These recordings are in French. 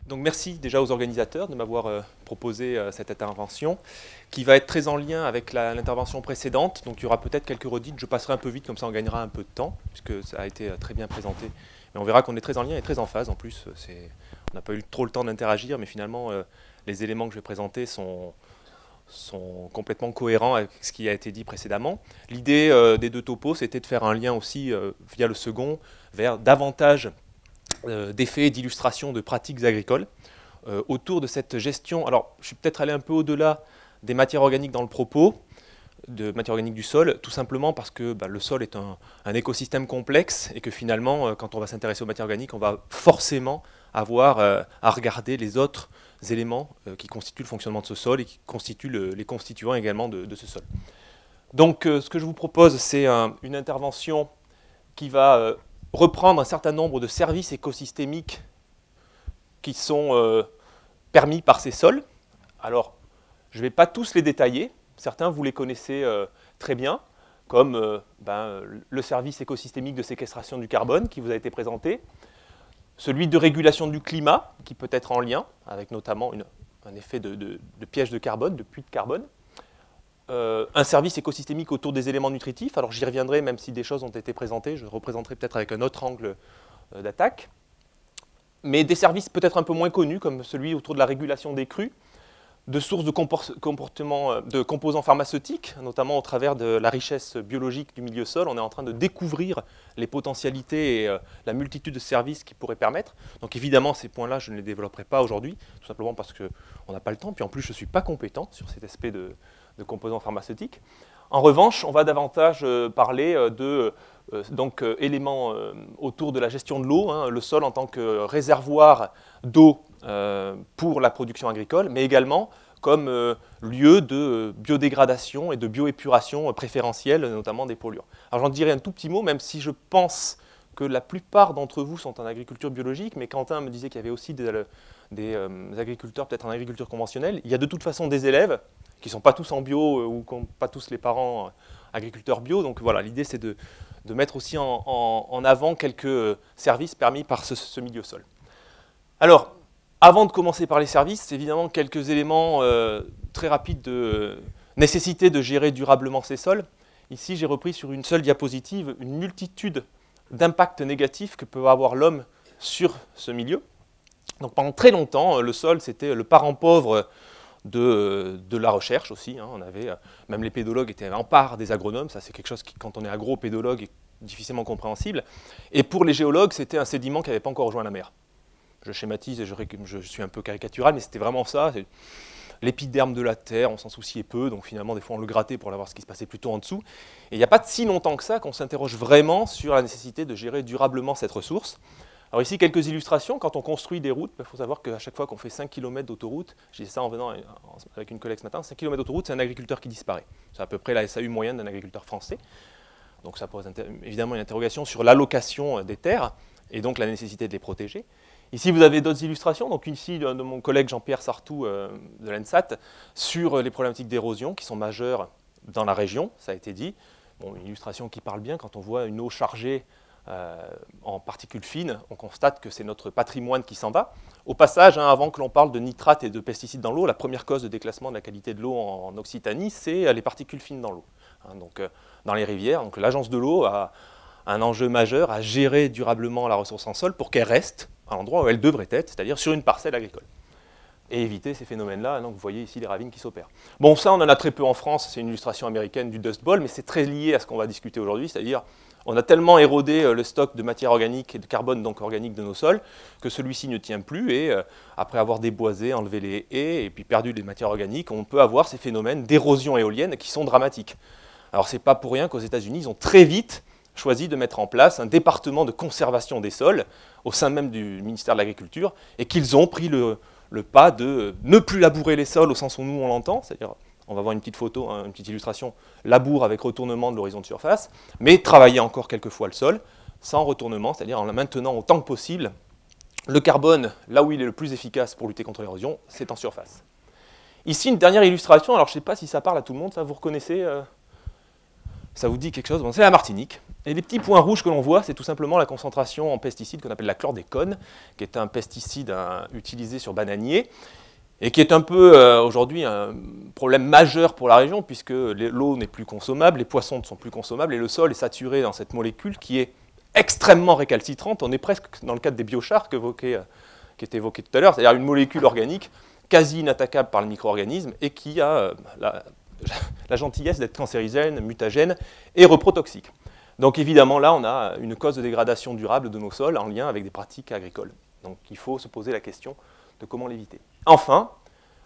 Donc merci déjà aux organisateurs de m'avoir proposé cette intervention qui va être très en lien avec l'intervention précédente. Donc il y aura peut-être quelques redites, je passerai un peu vite comme ça on gagnera un peu de temps puisque ça a été très bien présenté. Mais on verra qu'on est très en lien et très en phase en plus. On n'a pas eu trop le temps d'interagir mais finalement les éléments que je vais présenter sont complètement cohérents avec ce qui a été dit précédemment. L'idée des deux topos c'était de faire un lien aussi via le second vers davantage d'effets et d'illustrations de pratiques agricoles autour de cette gestion. Alors, je suis peut-être allé un peu au-delà des matières organiques dans le propos, de matières organiques du sol, tout simplement parce que le sol est un écosystème complexe et que finalement, quand on va s'intéresser aux matières organiques, on va forcément avoir à regarder les autres éléments qui constituent le fonctionnement de ce sol et qui constituent les constituants également de ce sol. Donc, ce que je vous propose, c'est une intervention qui va reprendre un certain nombre de services écosystémiques qui sont permis par ces sols. Alors, je ne vais pas tous les détailler, certains vous les connaissez très bien, comme le service écosystémique de séquestration du carbone qui vous a été présenté, celui de régulation du climat, qui peut être en lien avec notamment un effet de piège de carbone, de puits de carbone, un service écosystémique autour des éléments nutritifs. Alors j'y reviendrai, même si des choses ont été présentées, je représenterai peut-être avec un autre angle d'attaque. Mais des services peut-être un peu moins connus, comme celui autour de la régulation des crues, de sources de composants pharmaceutiques, notamment au travers de la richesse biologique du milieu sol. On est en train de découvrir les potentialités et la multitude de services qui pourraient permettre. Donc évidemment, ces points-là, je ne les développerai pas aujourd'hui, tout simplement parce qu'on n'a pas le temps, puis en plus, je ne suis pas compétent sur cet aspect de composants pharmaceutiques. En revanche, on va davantage parler éléments autour de la gestion de l'eau, le sol en tant que réservoir d'eau pour la production agricole, mais également comme lieu de biodégradation et de bioépuration préférentielle, notamment des polluants. Alors j'en dirai un tout petit mot, même si je pense que la plupart d'entre vous sont en agriculture biologique, mais Quentin me disait qu'il y avait aussi des agriculteurs peut-être en agriculture conventionnelle. Il y a de toute façon des élèves qui ne sont pas tous en bio ou qui n'ont pas tous les parents agriculteurs bio. Donc voilà, l'idée c'est de mettre aussi en avant quelques services permis par ce milieu sol. Alors, avant de commencer par les services, évidemment quelques éléments très rapides de nécessité de gérer durablement ces sols. Ici, j'ai repris sur une seule diapositive une multitude d'impacts négatifs que peut avoir l'homme sur ce milieu. Donc pendant très longtemps, le sol, c'était le parent pauvre de la recherche aussi. On avait, même les pédologues étaient en part des agronomes. Ça, c'est quelque chose qui, quand on est agro-pédologue, est difficilement compréhensible. Et pour les géologues, c'était un sédiment qui n'avait pas encore rejoint la mer. Je schématise et je suis un peu caricatural, mais c'était vraiment ça. L'épiderme de la Terre, on s'en souciait peu, donc finalement, des fois, on le grattait pour voir ce qui se passait plutôt en dessous. Et il n'y a pas si longtemps que ça qu'on s'interroge vraiment sur la nécessité de gérer durablement cette ressource. Alors ici, quelques illustrations. Quand on construit des routes, il faut savoir qu'à chaque fois qu'on fait 5 km d'autoroute, j'ai dit ça en venant avec une collègue ce matin, 5 km d'autoroute, c'est un agriculteur qui disparaît. C'est à peu près la SAU moyenne d'un agriculteur français. Donc ça pose évidemment une interrogation sur l'allocation des terres et donc la nécessité de les protéger. Ici, vous avez d'autres illustrations. Donc ici, de mon collègue Jean-Pierre Sartou de l'ENSAT, sur les problématiques d'érosion qui sont majeures dans la région, ça a été dit. Bon, une illustration qui parle bien, quand on voit une eau chargée en particules fines, on constate que c'est notre patrimoine qui s'en va. Au passage, avant que l'on parle de nitrates et de pesticides dans l'eau, la première cause de déclassement de la qualité de l'eau en Occitanie, c'est les particules fines dans l'eau. Donc, dans les rivières, donc l'agence de l'eau a un enjeu majeur à gérer durablement la ressource en sol pour qu'elle reste à l'endroit où elle devrait être, c'est-à-dire sur une parcelle agricole. Et éviter ces phénomènes-là. Donc vous voyez ici les ravines qui s'opèrent. Bon, ça, on en a très peu en France, c'est une illustration américaine du Dust Bowl, mais c'est très lié à ce qu'on va discuter aujourd'hui, c'est-à-dire on a tellement érodé le stock de matière organique et de carbone donc organique de nos sols que celui-ci ne tient plus et après avoir déboisé, enlevé les haies et puis perdu les matières organiques, on peut avoir ces phénomènes d'érosion éolienne qui sont dramatiques. Alors c'est pas pour rien qu'aux États-Unis, ils ont très vite choisi de mettre en place un département de conservation des sols au sein même du ministère de l'Agriculture et qu'ils ont pris le pas de ne plus labourer les sols au sens où nous on l'entend, c'est-à-dire on va voir une petite photo, une petite illustration, labour avec retournement de l'horizon de surface, mais travailler encore quelques fois le sol sans retournement, c'est-à-dire en maintenant autant que possible le carbone là où il est le plus efficace pour lutter contre l'érosion, c'est en surface. Ici une dernière illustration, alors je ne sais pas si ça parle à tout le monde, ça vous reconnaissez, ça vous dit quelque chose, bon, c'est la Martinique. Et les petits points rouges que l'on voit, c'est tout simplement la concentration en pesticides qu'on appelle la chlordécone, qui est un pesticide utilisé sur bananier, et qui est un peu aujourd'hui un problème majeur pour la région, puisque l'eau n'est plus consommable, les poissons ne sont plus consommables, et le sol est saturé dans cette molécule qui est extrêmement récalcitrante. On est presque dans le cadre des biocharts qui était évoqué tout à l'heure, c'est-à-dire une molécule organique quasi inattaquable par le micro-organisme et qui a la gentillesse d'être cancérigène, mutagène et reprotoxique. Donc évidemment, là, on a une cause de dégradation durable de nos sols en lien avec des pratiques agricoles. Donc il faut se poser la question de comment l'éviter. Enfin,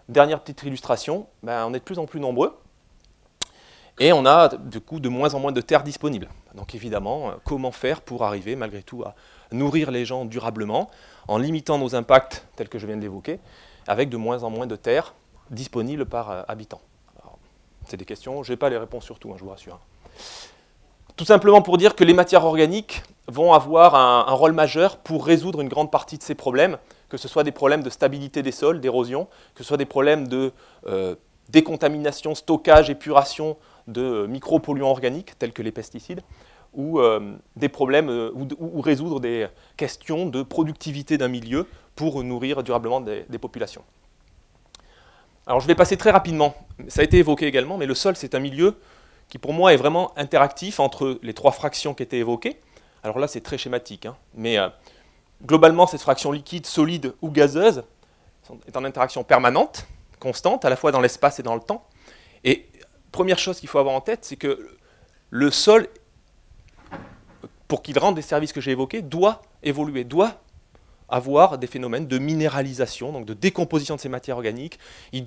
dernière petite illustration, on est de plus en plus nombreux et on a du coup de moins en moins de terres disponibles. Donc évidemment, comment faire pour arriver malgré tout à nourrir les gens durablement en limitant nos impacts tels que je viens de l'évoquer, avec de moins en moins de terres disponibles par habitant. C'est des questions, je n'ai pas les réponses sur tout, je vous rassure. Tout simplement pour dire que les matières organiques vont avoir un rôle majeur pour résoudre une grande partie de ces problèmes, que ce soit des problèmes de stabilité des sols, d'érosion, que ce soit des problèmes de décontamination, stockage, épuration de micropolluants organiques, tels que les pesticides, ou des problèmes, ou résoudre des questions de productivité d'un milieu pour nourrir durablement des populations. Alors je vais passer très rapidement, ça a été évoqué également, mais le sol c'est un milieu qui pour moi est vraiment interactif entre les trois fractions qui étaient évoquées. Alors là c'est très schématique, mais globalement cette fraction liquide, solide ou gazeuse est en interaction permanente, constante, à la fois dans l'espace et dans le temps. Et première chose qu'il faut avoir en tête, c'est que le sol, pour qu'il rende les services que j'ai évoqués, doit évoluer, doit avoir des phénomènes de minéralisation, donc de décomposition de ces matières organiques. Il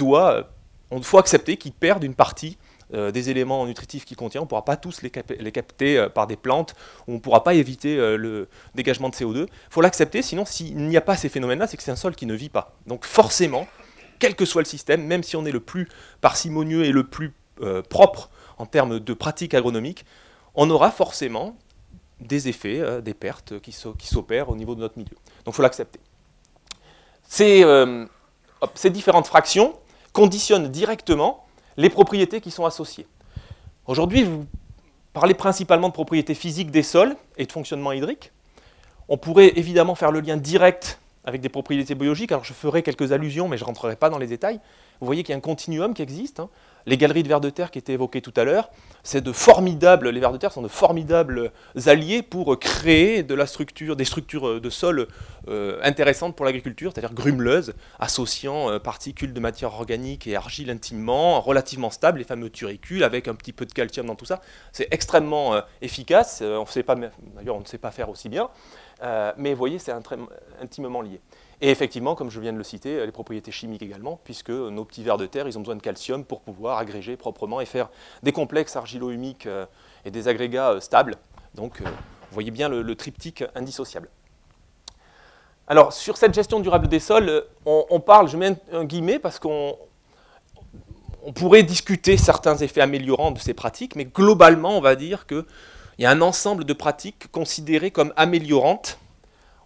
faut accepter qu'il perde une partie des éléments nutritifs qu'il contient. On ne pourra pas tous les capter par des plantes, on ne pourra pas éviter le dégagement de CO2. Il faut l'accepter, sinon s'il n'y a pas ces phénomènes-là, c'est que c'est un sol qui ne vit pas. Donc forcément, quel que soit le système, même si on est le plus parcimonieux et le plus propre en termes de pratiques agronomiques, on aura forcément des effets, des pertes qui s'opèrent au niveau de notre milieu. Donc il faut l'accepter. Ces différentes fractions conditionnent directement les propriétés qui sont associées. Aujourd'hui, vous parlez principalement de propriétés physiques des sols et de fonctionnement hydrique. On pourrait évidemment faire le lien direct avec des propriétés biologiques. Alors je ferai quelques allusions, mais je ne rentrerai pas dans les détails. Vous voyez qu'il y a un continuum qui existe. Les galeries de vers de terre qui étaient évoquées tout à l'heure, les vers de terre sont de formidables alliés pour créer des structures de sol intéressantes pour l'agriculture, c'est-à-dire grumeleuses, associant particules de matière organique et argile intimement, relativement stables, les fameux turicules, avec un petit peu de calcium dans tout ça. C'est extrêmement efficace, d'ailleurs on ne sait pas faire aussi bien, mais vous voyez, c'est intimement lié. Et effectivement, comme je viens de le citer, les propriétés chimiques également, puisque nos petits vers de terre, ils ont besoin de calcium pour pouvoir agréger proprement et faire des complexes argilo-humiques et des agrégats stables. Donc, vous voyez bien le triptyque indissociable. Alors, sur cette gestion durable des sols, on parle, je mets un guillemet, parce qu'on pourrait discuter certains effets améliorants de ces pratiques, mais globalement, on va dire qu'il y a un ensemble de pratiques considérées comme améliorantes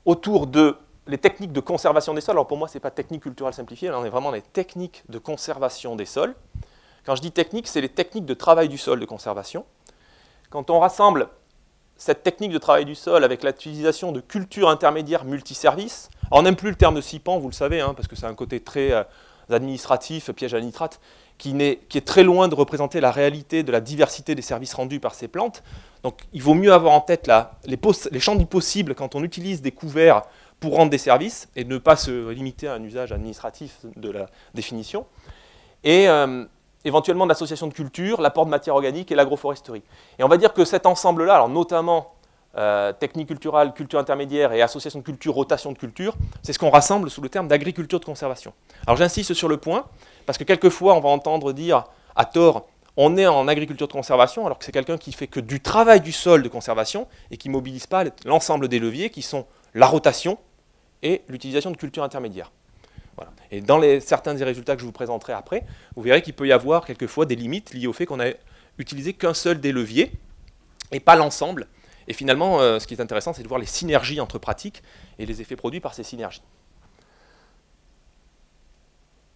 autour de les techniques de conservation des sols. Alors pour moi, ce n'est pas technique culturelle simplifiée, là on est vraiment dans les techniques de conservation des sols. Quand je dis technique, c'est les techniques de travail du sol de conservation. Quand on rassemble cette technique de travail du sol avec l'utilisation de cultures intermédiaires multiservices, alors on n'aime plus le terme de SIPAN, vous le savez, parce que c'est un côté très administratif, piège à nitrate, qui est très loin de représenter la réalité de la diversité des services rendus par ces plantes. Donc il vaut mieux avoir en tête les champs du possible quand on utilise des couverts pour rendre des services et ne pas se limiter à un usage administratif de la définition. Et éventuellement de l'association de cultures, l'apport de matière organique et l'agroforesterie. Et on va dire que cet ensemble-là, alors notamment technique culturelle, culture intermédiaire et association de culture, rotation de culture, c'est ce qu'on rassemble sous le terme d'agriculture de conservation. Alors j'insiste sur le point, parce que quelquefois on va entendre dire à tort, on est en agriculture de conservation, alors que c'est quelqu'un qui fait que du travail du sol de conservation et qui ne mobilise pas l'ensemble des leviers qui sont la rotation et l'utilisation de cultures intermédiaires. Voilà. Et dans certains des résultats que je vous présenterai après, vous verrez qu'il peut y avoir quelquefois des limites liées au fait qu'on n'a utilisé qu'un seul des leviers et pas l'ensemble. Et finalement, ce qui est intéressant, c'est de voir les synergies entre pratiques et les effets produits par ces synergies.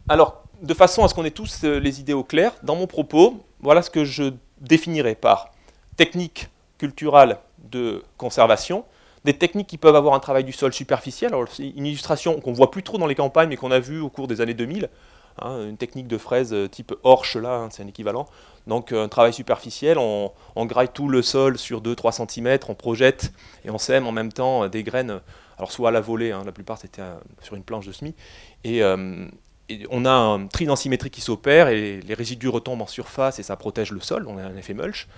Alors, de façon à ce qu'on ait tous les idées au clair, dans mon propos, voilà ce que je définirai par technique culturelle de conservation, des techniques qui peuvent avoir un travail du sol superficiel. Alors, c'est une illustration qu'on ne voit plus trop dans les campagnes, mais qu'on a vue au cours des années 2000. Hein, une technique de fraise type Horsch, là, hein, c'est un équivalent. Donc, un travail superficiel, on graille tout le sol sur 2-3 cm, on projette et on sème en même temps des graines, alors soit à la volée, hein, la plupart c'était sur une planche de semis, et on a un tri densimétrique qui s'opère et les résidus retombent en surface et ça protège le sol, on a un effet mulch.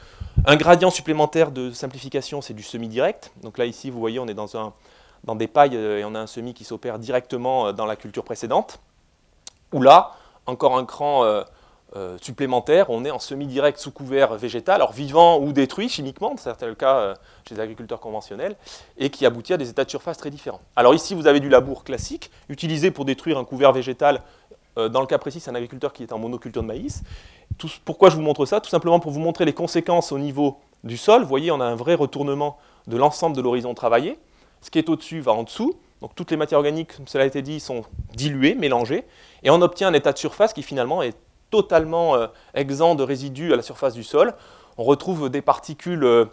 Un gradient supplémentaire de simplification, c'est du semis direct. Donc là, ici, vous voyez, on est dans des pailles et on a un semis qui s'opère directement dans la culture précédente. Ou là, encore un cran supplémentaire, on est en semi-direct sous couvert végétal, alors vivant ou détruit chimiquement, c'est le cas chez les agriculteurs conventionnels, et qui aboutit à des états de surface très différents. Alors ici, vous avez du labour classique, utilisé pour détruire un couvert végétal. Dans le cas précis, c'est un agriculteur qui est en monoculture de maïs. Pourquoi je vous montre ça? Tout simplement pour vous montrer les conséquences au niveau du sol. Vous voyez, on a un vrai retournement de l'ensemble de l'horizon travaillé. Ce qui est au-dessus va en dessous. Donc toutes les matières organiques, comme cela a été dit, sont diluées, mélangées. Et on obtient un état de surface qui finalement est totalement exempt de résidus à la surface du sol. On retrouve des particules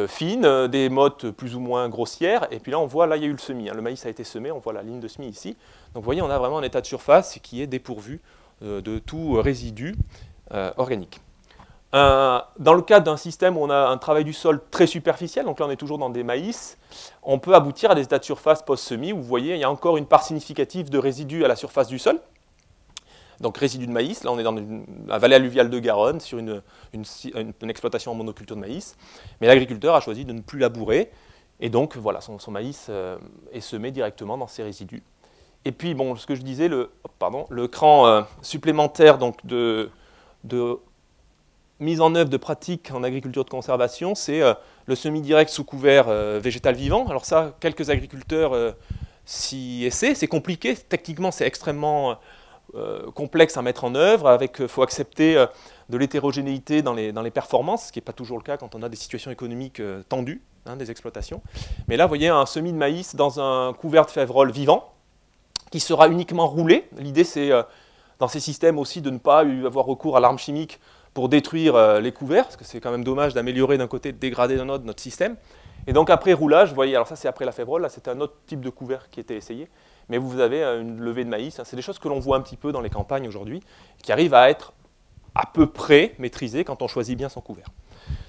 fines, des mottes plus ou moins grossières. Et puis là, on voit, là, il y a eu le semis. Hein. Le maïs a été semé, on voit la ligne de semis ici. Donc vous voyez, on a vraiment un état de surface qui est dépourvu de tout résidu organique. Dans le cadre d'un système où on a un travail du sol très superficiel, donc là on est toujours dans des maïs, on peut aboutir à des états de surface post-semis où vous voyez, il y a encore une part significative de résidus à la surface du sol. Donc résidus de maïs, là on est dans la vallée alluviale de Garonne, sur une exploitation en monoculture de maïs. Mais l'agriculteur a choisi de ne plus labourer, et donc voilà, son maïs est semé directement dans ces résidus. Et puis, bon, ce que je disais, le cran supplémentaire donc, de mise en œuvre de pratiques en agriculture de conservation, c'est le semi-direct sous couvert végétal vivant. Alors ça, quelques agriculteurs s'y essaient, c'est compliqué, techniquement c'est extrêmement complexe à mettre en œuvre, il faut accepter de l'hétérogénéité dans les performances, ce qui n'est pas toujours le cas quand on a des situations économiques tendues, hein, des exploitations. Mais là, vous voyez un semis de maïs dans un couvert de févrole vivant, qui sera uniquement roulé. L'idée, c'est dans ces systèmes aussi de ne pas avoir recours à l'arme chimique pour détruire les couverts, parce que c'est quand même dommage d'améliorer d'un côté, de dégrader d'un autre notre système. Et donc après roulage, vous voyez, alors ça c'est après la févrole, là c'était un autre type de couvert qui était essayé, mais vous avez une levée de maïs, hein, c'est des choses que l'on voit un petit peu dans les campagnes aujourd'hui, qui arrivent à être à peu près maîtrisées quand on choisit bien son couvert.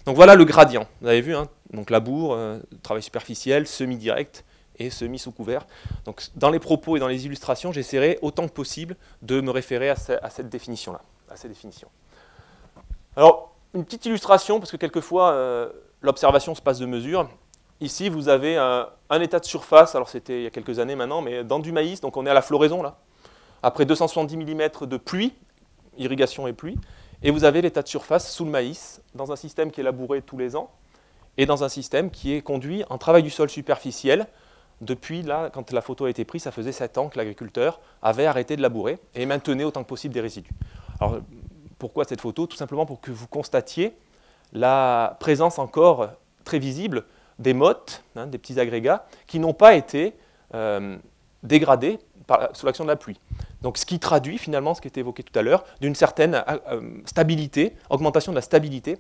Donc voilà le gradient, vous avez vu, hein, donc labour, travail superficiel, semi-direct et semi sous couvert. Donc dans les propos et dans les illustrations, j'essaierai autant que possible de me référer à cette définition-là, à ces définitions. Alors, une petite illustration, parce que quelquefois, l'observation se passe de mesure. Ici, vous avez un état de surface, alors c'était il y a quelques années maintenant, mais dans du maïs, donc on est à la floraison, là, après 270 mm de pluie, irrigation et pluie, et vous avez l'état de surface sous le maïs, dans un système qui est labouré tous les ans, et dans un système qui est conduit en travail du sol superficiel. Depuis, là, quand la photo a été prise, ça faisait 7 ans que l'agriculteur avait arrêté de labourer et maintenait autant que possible des résidus. Alors, pourquoi cette photo? Tout simplement pour que vous constatiez la présence encore très visible des mottes, hein, des petits agrégats, qui n'ont pas été dégradés sous l'action de la pluie. Donc ce qui traduit finalement ce qui était évoqué tout à l'heure, d'une certaine stabilité, augmentation de la stabilité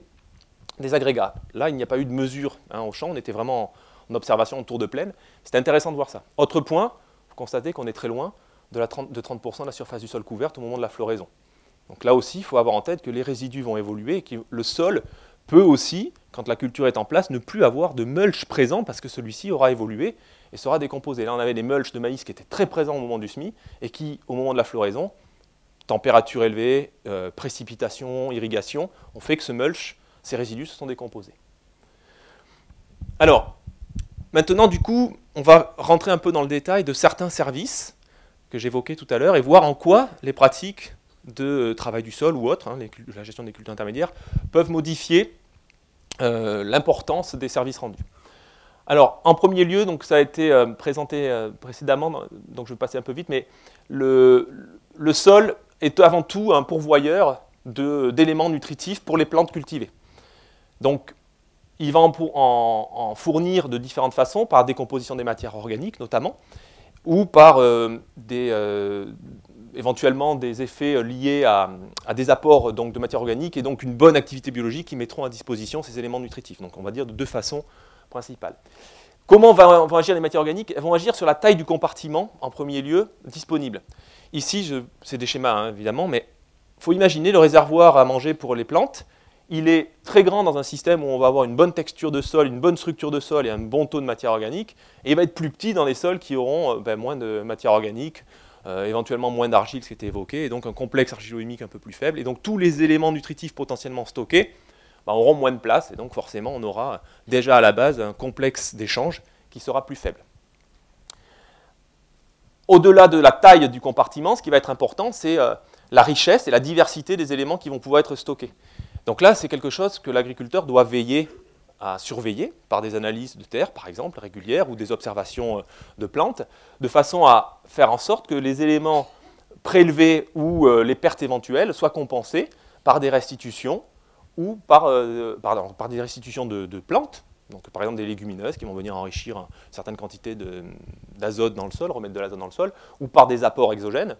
des agrégats. Là, il n'y a pas eu de mesure hein, au champ, on était vraiment en observation autour de plaine. C'était intéressant de voir ça. Autre point, vous constatez qu'on est très loin de 30% de la surface du sol couverte au moment de la floraison. Donc là aussi, il faut avoir en tête que les résidus vont évoluer et que le sol peut aussi, quand la culture est en place, ne plus avoir de mulch présent parce que celui-ci aura évolué et sera décomposé. Là, on avait des mulchs de maïs qui étaient très présents au moment du semis et qui, au moment de la floraison, température élevée, précipitation, irrigation, ont fait que ce mulch, ces résidus se sont décomposés. Alors, maintenant, du coup, on va rentrer un peu dans le détail de certains services que j'évoquais tout à l'heure et voir en quoi les pratiques de travail du sol ou autre, hein, la gestion des cultures intermédiaires, peuvent modifier l'importance des services rendus. Alors, en premier lieu, donc, ça a été présenté précédemment, donc je vais passer un peu vite, mais le sol est avant tout un pourvoyeur d'éléments nutritifs pour les plantes cultivées. Donc, il va en fournir de différentes façons, par décomposition des matières organiques notamment, ou par des éventuellement des effets liés à des apports donc, de matière organique et donc une bonne activité biologique qui mettront à disposition ces éléments nutritifs. Donc on va dire de deux façons principales. Comment vont agir les matières organiques? Elles vont agir sur la taille du compartiment, en premier lieu, disponible. Ici, c'est des schémas, hein, évidemment, mais il faut imaginer le réservoir à manger pour les plantes. Il est très grand dans un système où on va avoir une bonne texture de sol, une bonne structure de sol et un bon taux de matière organique. Et il va être plus petit dans les sols qui auront moins de matière organique, éventuellement moins d'argile, ce qui était évoqué, et donc un complexe argilo-humique un peu plus faible. Et donc tous les éléments nutritifs potentiellement stockés auront moins de place, et donc forcément on aura déjà à la base un complexe d'échange qui sera plus faible. Au-delà de la taille du compartiment, ce qui va être important, c'est la richesse et la diversité des éléments qui vont pouvoir être stockés. Donc là, c'est quelque chose que l'agriculteur doit veiller à surveiller par des analyses de terre, par exemple, régulières, ou des observations de plantes, de façon à faire en sorte que les éléments prélevés ou les pertes éventuelles soient compensés par des restitutions ou par des restitutions de plantes, donc par exemple des légumineuses qui vont venir enrichir une certaine quantité d'azote dans le sol, remettre de l'azote dans le sol, ou par des apports exogènes,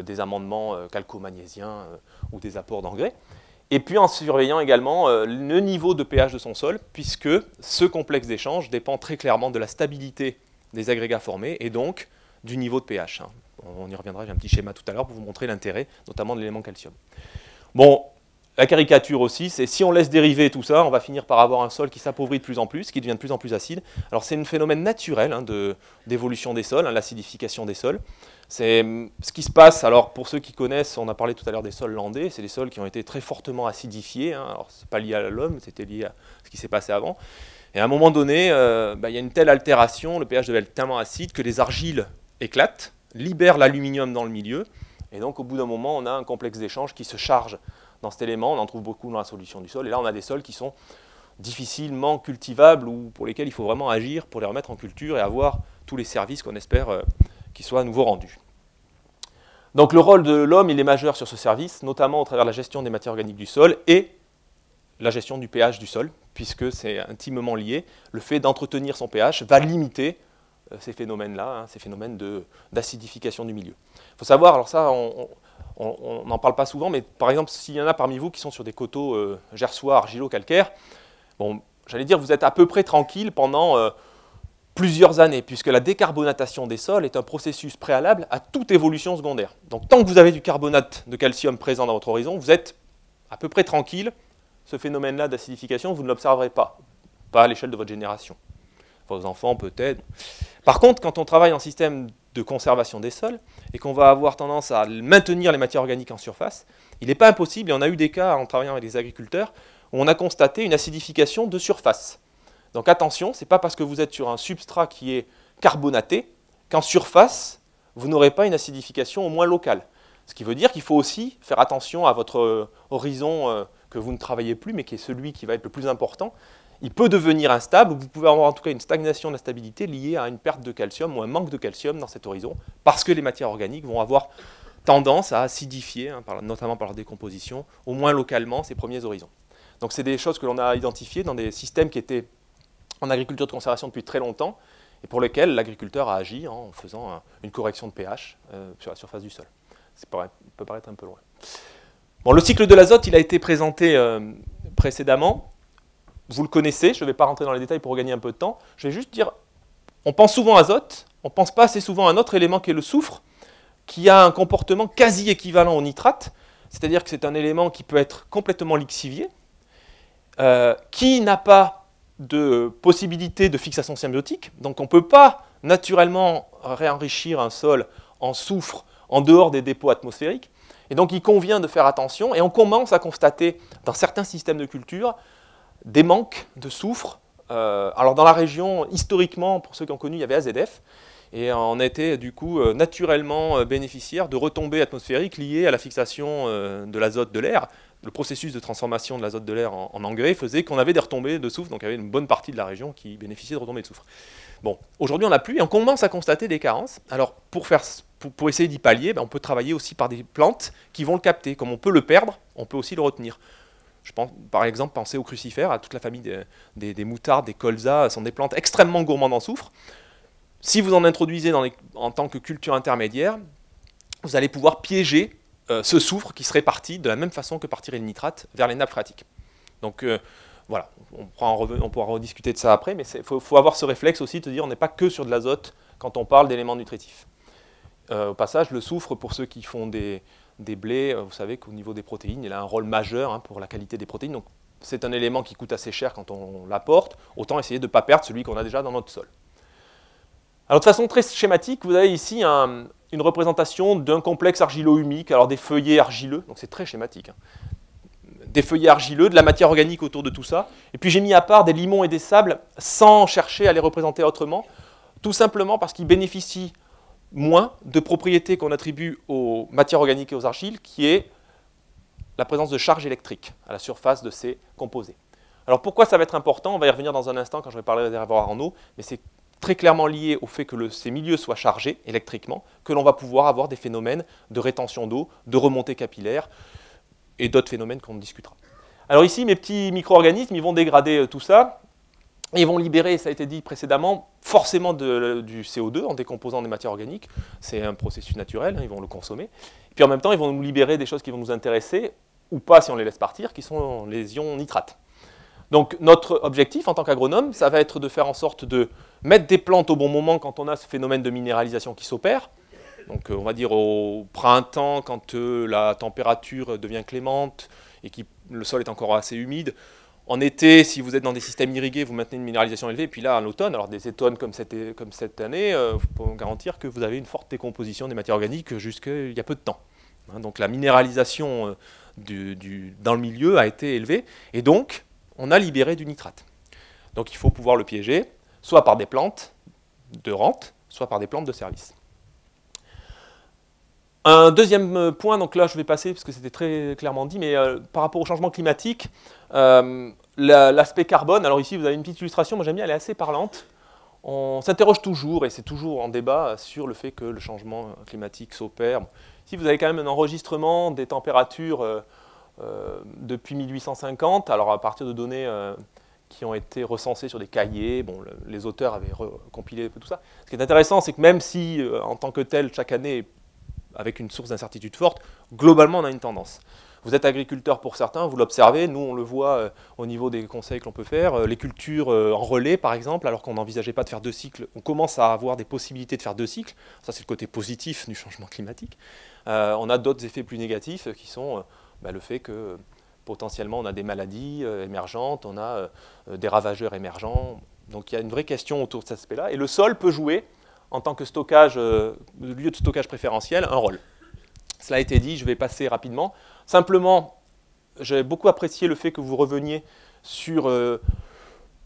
des amendements calco-magnésiens ou des apports d'engrais. Et puis en surveillant également le niveau de pH de son sol, puisque ce complexe d'échange dépend très clairement de la stabilité des agrégats formés et donc du niveau de pH. On y reviendra, j'ai un petit schéma tout à l'heure pour vous montrer l'intérêt, notamment de l'élément calcium. Bon, la caricature aussi, c'est si on laisse dériver tout ça, on va finir par avoir un sol qui s'appauvrit de plus en plus, qui devient de plus en plus acide. Alors c'est un phénomène naturel d'évolution des sols, l'acidification des sols. C'est ce qui se passe, alors pour ceux qui connaissent, on a parlé tout à l'heure des sols landais, c'est des sols qui ont été très fortement acidifiés, alors c'est pas lié à l'homme, c'était lié à ce qui s'est passé avant. Et à un moment donné, il y a une telle altération, le pH devient tellement acide que les argiles éclatent, libèrent l'aluminium dans le milieu, et donc au bout d'un moment, on a un complexe d'échange qui se charge dans cet élément, on en trouve beaucoup dans la solution du sol, et là on a des sols qui sont difficilement cultivables ou pour lesquels il faut vraiment agir pour les remettre en culture et avoir tous les services qu'on espère qui soit à nouveau rendu. Donc le rôle de l'homme, il est majeur sur ce service, notamment au travers de la gestion des matières organiques du sol et la gestion du pH du sol, puisque c'est intimement lié. Le fait d'entretenir son pH va limiter ces phénomènes-là, ces phénomènes d'acidification du milieu. Il faut savoir, alors ça, on n'en parle pas souvent, mais par exemple, s'il y en a parmi vous qui sont sur des coteaux gersois, argilo-calcaires, bon, j'allais dire, vous êtes à peu près tranquille pendant plusieurs années, puisque la décarbonatation des sols est un processus préalable à toute évolution secondaire. Donc tant que vous avez du carbonate de calcium présent dans votre horizon, vous êtes à peu près tranquille. Ce phénomène-là d'acidification, vous ne l'observerez pas à l'échelle de votre génération. Vos enfants peut-être. Par contre, quand on travaille en système de conservation des sols, et qu'on va avoir tendance à maintenir les matières organiques en surface, il n'est pas impossible, et on a eu des cas en travaillant avec les agriculteurs, où on a constaté une acidification de surface. Donc attention, ce n'est pas parce que vous êtes sur un substrat qui est carbonaté qu'en surface, vous n'aurez pas une acidification au moins locale. Ce qui veut dire qu'il faut aussi faire attention à votre horizon que vous ne travaillez plus, mais qui est celui qui va être le plus important. Il peut devenir instable, ou vous pouvez avoir en tout cas une stagnation de la stabilité liée à une perte de calcium ou un manque de calcium dans cet horizon, parce que les matières organiques vont avoir tendance à acidifier, notamment par leur décomposition, au moins localement, ces premiers horizons. Donc c'est des choses que l'on a identifiées dans des systèmes qui étaient en agriculture de conservation depuis très longtemps, et pour lesquels l'agriculteur a agi en faisant une correction de pH sur la surface du sol. Ça peut paraître un peu loin. Bon, le cycle de l'azote, il a été présenté précédemment. Vous le connaissez, je ne vais pas rentrer dans les détails pour gagner un peu de temps. Je vais juste dire, on pense souvent à azote, on ne pense pas assez souvent à un autre élément qui est le soufre, qui a un comportement quasi équivalent au nitrate, c'est-à-dire que c'est un élément qui peut être complètement lixivié, qui n'a pas de possibilité de fixation symbiotique, donc on ne peut pas naturellement réenrichir un sol en soufre en dehors des dépôts atmosphériques, et donc il convient de faire attention, et on commence à constater dans certains systèmes de culture des manques de soufre. Alors dans la région, historiquement, pour ceux qui ont connu, il y avait AZF, et on a été du coup naturellement bénéficiaire de retombées atmosphériques liées à la fixation de l'azote de l'air. Le processus de transformation de l'azote de l'air en engrais faisait qu'on avait des retombées de soufre, donc il y avait une bonne partie de la région qui bénéficiait de retombées de soufre. Bon, aujourd'hui on n'a plus, et on commence à constater des carences. Alors pour essayer d'y pallier, on peut travailler aussi par des plantes qui vont le capter. Comme on peut le perdre, on peut aussi le retenir. Je pense, par exemple, pensez aux crucifères, à toute la famille des moutardes, des colzas, sont des plantes extrêmement gourmandes en soufre. Si vous en introduisez en tant que culture intermédiaire, vous allez pouvoir piéger ce soufre qui serait parti de la même façon que partirait le nitrate vers les nappes phréatiques. Donc voilà, on pourra rediscuter de ça après, mais il faut avoir ce réflexe aussi de dire on n'est pas que sur de l'azote quand on parle d'éléments nutritifs. Au passage, le soufre, pour ceux qui font des blés, vous savez qu'au niveau des protéines, il a un rôle majeur pour la qualité des protéines. Donc c'est un élément qui coûte assez cher quand on l'apporte, autant essayer de ne pas perdre celui qu'on a déjà dans notre sol. Alors de façon très schématique, vous avez ici une représentation d'un complexe argilo-humique, alors des feuillets argileux, donc c'est très schématique, des feuillets argileux, de la matière organique autour de tout ça, et puis j'ai mis à part des limons et des sables sans chercher à les représenter autrement, tout simplement parce qu'ils bénéficient moins de propriétés qu'on attribue aux matières organiques et aux argiles, qui est la présence de charges électriques à la surface de ces composés. Alors pourquoi ça va être important? On va y revenir dans un instant quand je vais parler des réservoirs en eau, mais c'est très clairement lié au fait que ces milieux soient chargés électriquement, que l'on va pouvoir avoir des phénomènes de rétention d'eau, de remontée capillaire, et d'autres phénomènes qu'on discutera. Alors ici, mes petits micro-organismes, ils vont dégrader tout ça, et ils vont libérer, ça a été dit précédemment, forcément du CO2 en décomposant des matières organiques. C'est un processus naturel, ils vont le consommer. Et puis en même temps, ils vont nous libérer des choses qui vont nous intéresser, ou pas si on les laisse partir, qui sont les ions nitrates. Donc notre objectif en tant qu'agronome, ça va être de faire en sorte de mettre des plantes au bon moment quand on a ce phénomène de minéralisation qui s'opère. Donc on va dire au printemps, quand la température devient clémente et que le sol est encore assez humide. En été, si vous êtes dans des systèmes irrigués, vous maintenez une minéralisation élevée. Et puis là, en automne, alors des automnes comme cette année, je peux vous garantir que vous avez une forte décomposition des matières organiques jusqu'il y a peu de temps. Donc la minéralisation dans le milieu a été élevée. Et donc, on a libéré du nitrate. Donc il faut pouvoir le piéger, soit par des plantes de rente, soit par des plantes de service. Un deuxième point, donc là je vais passer parce que c'était très clairement dit, mais par rapport au changement climatique, l'aspect carbone, alors ici vous avez une petite illustration, moi j'aime bien, elle est assez parlante. On s'interroge toujours, et c'est toujours en débat, sur le fait que le changement climatique s'opère. Ici vous avez quand même un enregistrement des températures depuis 1850, alors à partir de données qui ont été recensées sur des cahiers, bon, les auteurs avaient compilé tout ça. Ce qui est intéressant, c'est que même si en tant que tel, chaque année, avec une source d'incertitude forte, globalement on a une tendance. Vous êtes agriculteur pour certains, vous l'observez, nous on le voit au niveau des conseils que l'on peut faire, les cultures en relais par exemple, alors qu'on n'envisageait pas de faire 2 cycles, on commence à avoir des possibilités de faire 2 cycles, ça c'est le côté positif du changement climatique. On a d'autres effets plus négatifs qui sont le fait que potentiellement on a des maladies émergentes, on a des ravageurs émergents, donc il y a une vraie question autour de cet aspect-là, et le sol peut jouer en tant que lieu de stockage préférentiel, un rôle. Cela a été dit, je vais passer rapidement. Simplement, j'ai beaucoup apprécié le fait que vous reveniez sur,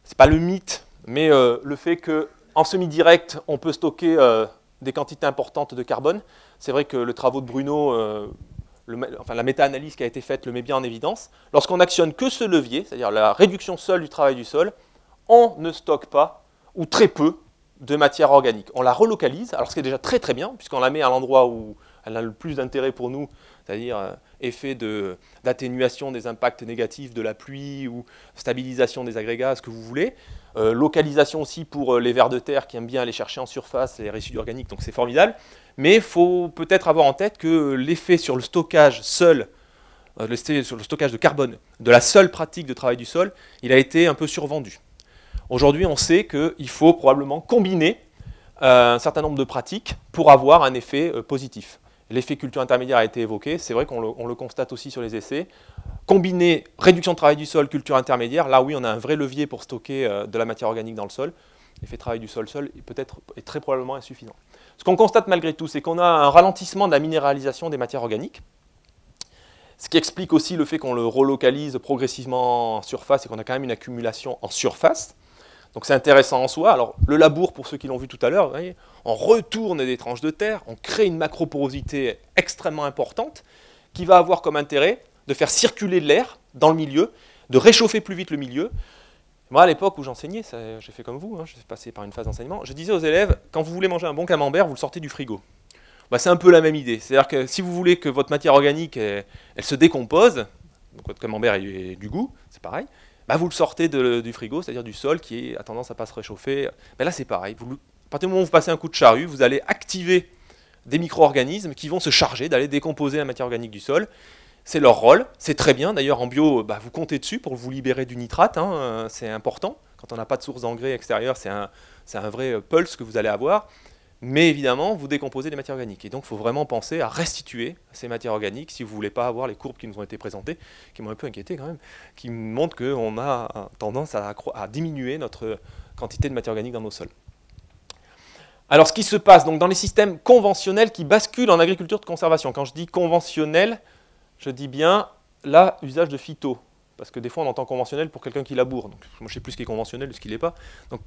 c'est pas le mythe, mais le fait qu'en semi-direct, on peut stocker des quantités importantes de carbone. C'est vrai que le travaux de Bruno, la méta-analyse qui a été faite le met bien en évidence. Lorsqu'on n'actionne que ce levier, c'est-à-dire la réduction seule du travail du sol, on ne stocke pas, ou très peu, de matière organique. On la relocalise, alors ce qui est déjà très très bien, puisqu'on la met à l'endroit où elle a le plus d'intérêt pour nous, c'est-à-dire effet d'atténuation des impacts négatifs de la pluie ou stabilisation des agrégats, ce que vous voulez. Localisation aussi pour les vers de terre qui aiment bien aller chercher en surface les résidus organiques, donc c'est formidable. Mais il faut peut-être avoir en tête que l'effet sur le stockage seul, sur le stockage de carbone, de la seule pratique de travail du sol, il a été un peu survendu. Aujourd'hui, on sait qu'il faut probablement combiner un certain nombre de pratiques pour avoir un effet positif. L'effet culture intermédiaire a été évoqué, c'est vrai qu'on le constate aussi sur les essais. Combiner réduction de travail du sol, culture intermédiaire, là oui, on a un vrai levier pour stocker de la matière organique dans le sol. L'effet travail du sol seul est très probablement insuffisant. Ce qu'on constate malgré tout, c'est qu'on a un ralentissement de la minéralisation des matières organiques, ce qui explique aussi le fait qu'on le relocalise progressivement en surface et qu'on a quand même une accumulation en surface. Donc c'est intéressant en soi. Alors le labour, pour ceux qui l'ont vu tout à l'heure, on retourne des tranches de terre, on crée une macroporosité extrêmement importante qui va avoir comme intérêt de faire circuler de l'air dans le milieu, de réchauffer plus vite le milieu. Moi, à l'époque où j'enseignais, j'ai fait comme vous, je suis passé par une phase d'enseignement, je disais aux élèves, quand vous voulez manger un bon camembert, vous le sortez du frigo. C'est un peu la même idée. C'est-à-dire que si vous voulez que votre matière organique elle se décompose, donc votre camembert ait du goût, c'est pareil, vous le sortez du frigo, c'est-à-dire du sol qui a tendance à ne pas se réchauffer. Là, c'est pareil. À partir du moment où vous passez un coup de charrue, vous allez activer des micro-organismes qui vont se charger d'aller décomposer la matière organique du sol. C'est leur rôle, c'est très bien. D'ailleurs, en bio, vous comptez dessus pour vous libérer du nitrate, hein, c'est important. Quand on n'a pas de source d'engrais extérieure, c'est un vrai pulse que vous allez avoir. Mais évidemment, vous décomposez les matières organiques. Et donc, il faut vraiment penser à restituer ces matières organiques si vous ne voulez pas avoir les courbes qui nous ont été présentées, qui m'ont un peu inquiété quand même, qui montrent qu'on a tendance à diminuer notre quantité de matière organique dans nos sols. Alors, ce qui se passe donc, dans les systèmes conventionnels qui basculent en agriculture de conservation, quand je dis conventionnel, je dis bien là, usage de phyto. Parce que des fois, on entend conventionnel pour quelqu'un qui laboure. Donc, moi, je ne sais plus ce qui est conventionnel et ce qui ne l'est pas. Donc,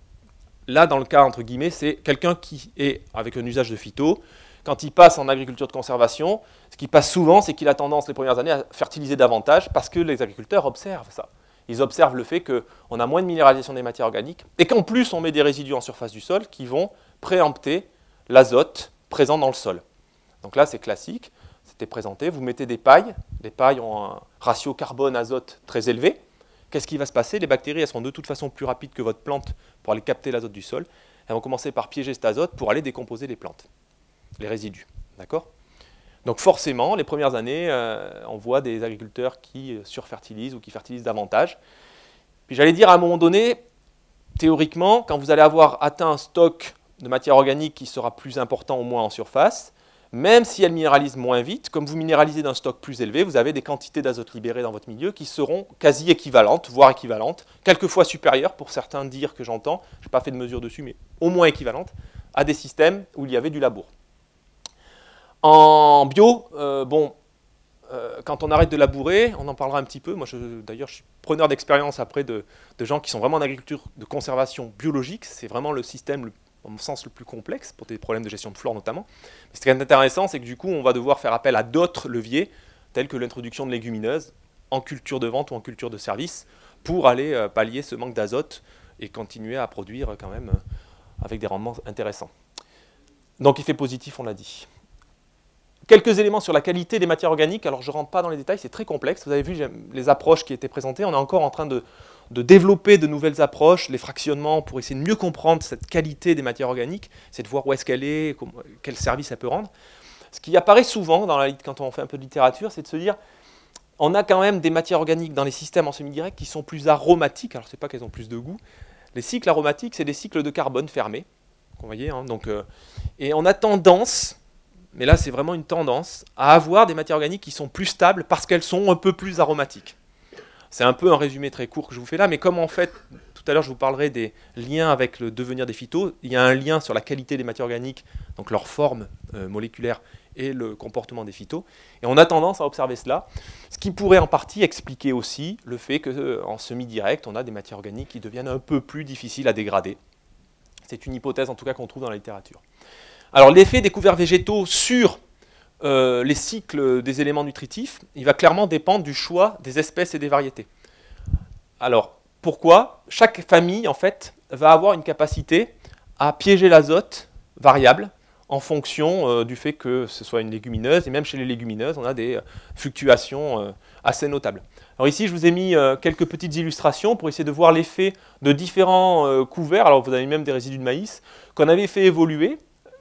là, dans le cas, entre guillemets, c'est quelqu'un qui est avec un usage de phyto. Quand il passe en agriculture de conservation, ce qui passe souvent, c'est qu'il a tendance, les premières années, à fertiliser davantage parce que les agriculteurs observent ça. Ils observent le fait qu'on a moins de minéralisation des matières organiques et qu'en plus, on met des résidus en surface du sol qui vont préempter l'azote présent dans le sol. Donc là, c'est classique. C'était présenté. Vous mettez des pailles. Les pailles ont un ratio carbone-azote très élevé. Qu'est-ce qui va se passer? Les bactéries, elles seront de toute façon plus rapides que votre plante pour aller capter l'azote du sol. Elles vont commencer par piéger cet azote pour aller décomposer les plantes, les résidus. D'accord? Donc forcément, les premières années, on voit des agriculteurs qui surfertilisent ou qui fertilisent davantage. Puis j'allais dire à un moment donné, théoriquement, quand vous allez avoir atteint un stock de matière organique qui sera plus important au moins en surface, même si elle minéralise moins vite, comme vous minéralisez d'un stock plus élevé, vous avez des quantités d'azote libérées dans votre milieu qui seront quasi équivalentes, voire équivalentes, quelquefois supérieures, pour certains dire que j'entends, je n'ai pas fait de mesure dessus, mais au moins équivalentes, à des systèmes où il y avait du labour. En bio, quand on arrête de labourer, on en parlera un petit peu, moi d'ailleurs je suis preneur d'expérience après de gens qui sont vraiment en agriculture de conservation biologique, c'est vraiment le système au sens le plus complexe, pour des problèmes de gestion de flore notamment. Mais ce qui est intéressant, c'est que du coup, on va devoir faire appel à d'autres leviers, tels que l'introduction de légumineuses en culture de vente ou en culture de service, pour aller pallier ce manque d'azote et continuer à produire quand même avec des rendements intéressants. Donc effet positif, on l'a dit. Quelques éléments sur la qualité des matières organiques. Alors je ne rentre pas dans les détails, c'est très complexe. Vous avez vu les approches qui étaient présentées. On est encore en train de développer de nouvelles approches, les fractionnements, pour essayer de mieux comprendre cette qualité des matières organiques, c'est de voir où est-ce qu'elle est, quel service elle peut rendre. Ce qui apparaît souvent quand on fait un peu de littérature, c'est de se dire, on a quand même des matières organiques dans les systèmes en semi-direct qui sont plus aromatiques. Alors, ce n'est pas qu'elles ont plus de goût. Les cycles aromatiques, c'est des cycles de carbone fermés. Vous voyez, hein, et on a tendance, mais là c'est vraiment une tendance, à avoir des matières organiques qui sont plus stables parce qu'elles sont un peu plus aromatiques. C'est un peu un résumé très court que je vous fais là, mais comme en fait, tout à l'heure je vous parlerai des liens avec le devenir des phytos, il y a un lien sur la qualité des matières organiques, donc leur forme moléculaire et le comportement des phytos, et on a tendance à observer cela, ce qui pourrait en partie expliquer aussi le fait qu'en semi-direct, on a des matières organiques qui deviennent un peu plus difficiles à dégrader. C'est une hypothèse en tout cas qu'on trouve dans la littérature. Alors l'effet des couverts végétaux sur les cycles des éléments nutritifs, il va clairement dépendre du choix des espèces et des variétés. Alors, pourquoi? Chaque famille, en fait, va avoir une capacité à piéger l'azote variable en fonction du fait que ce soit une légumineuse, et même chez les légumineuses, on a des fluctuations assez notables. Alors ici, je vous ai mis quelques petites illustrations pour essayer de voir l'effet de différents couverts, alors vous avez même des résidus de maïs, qu'on avait fait évoluer,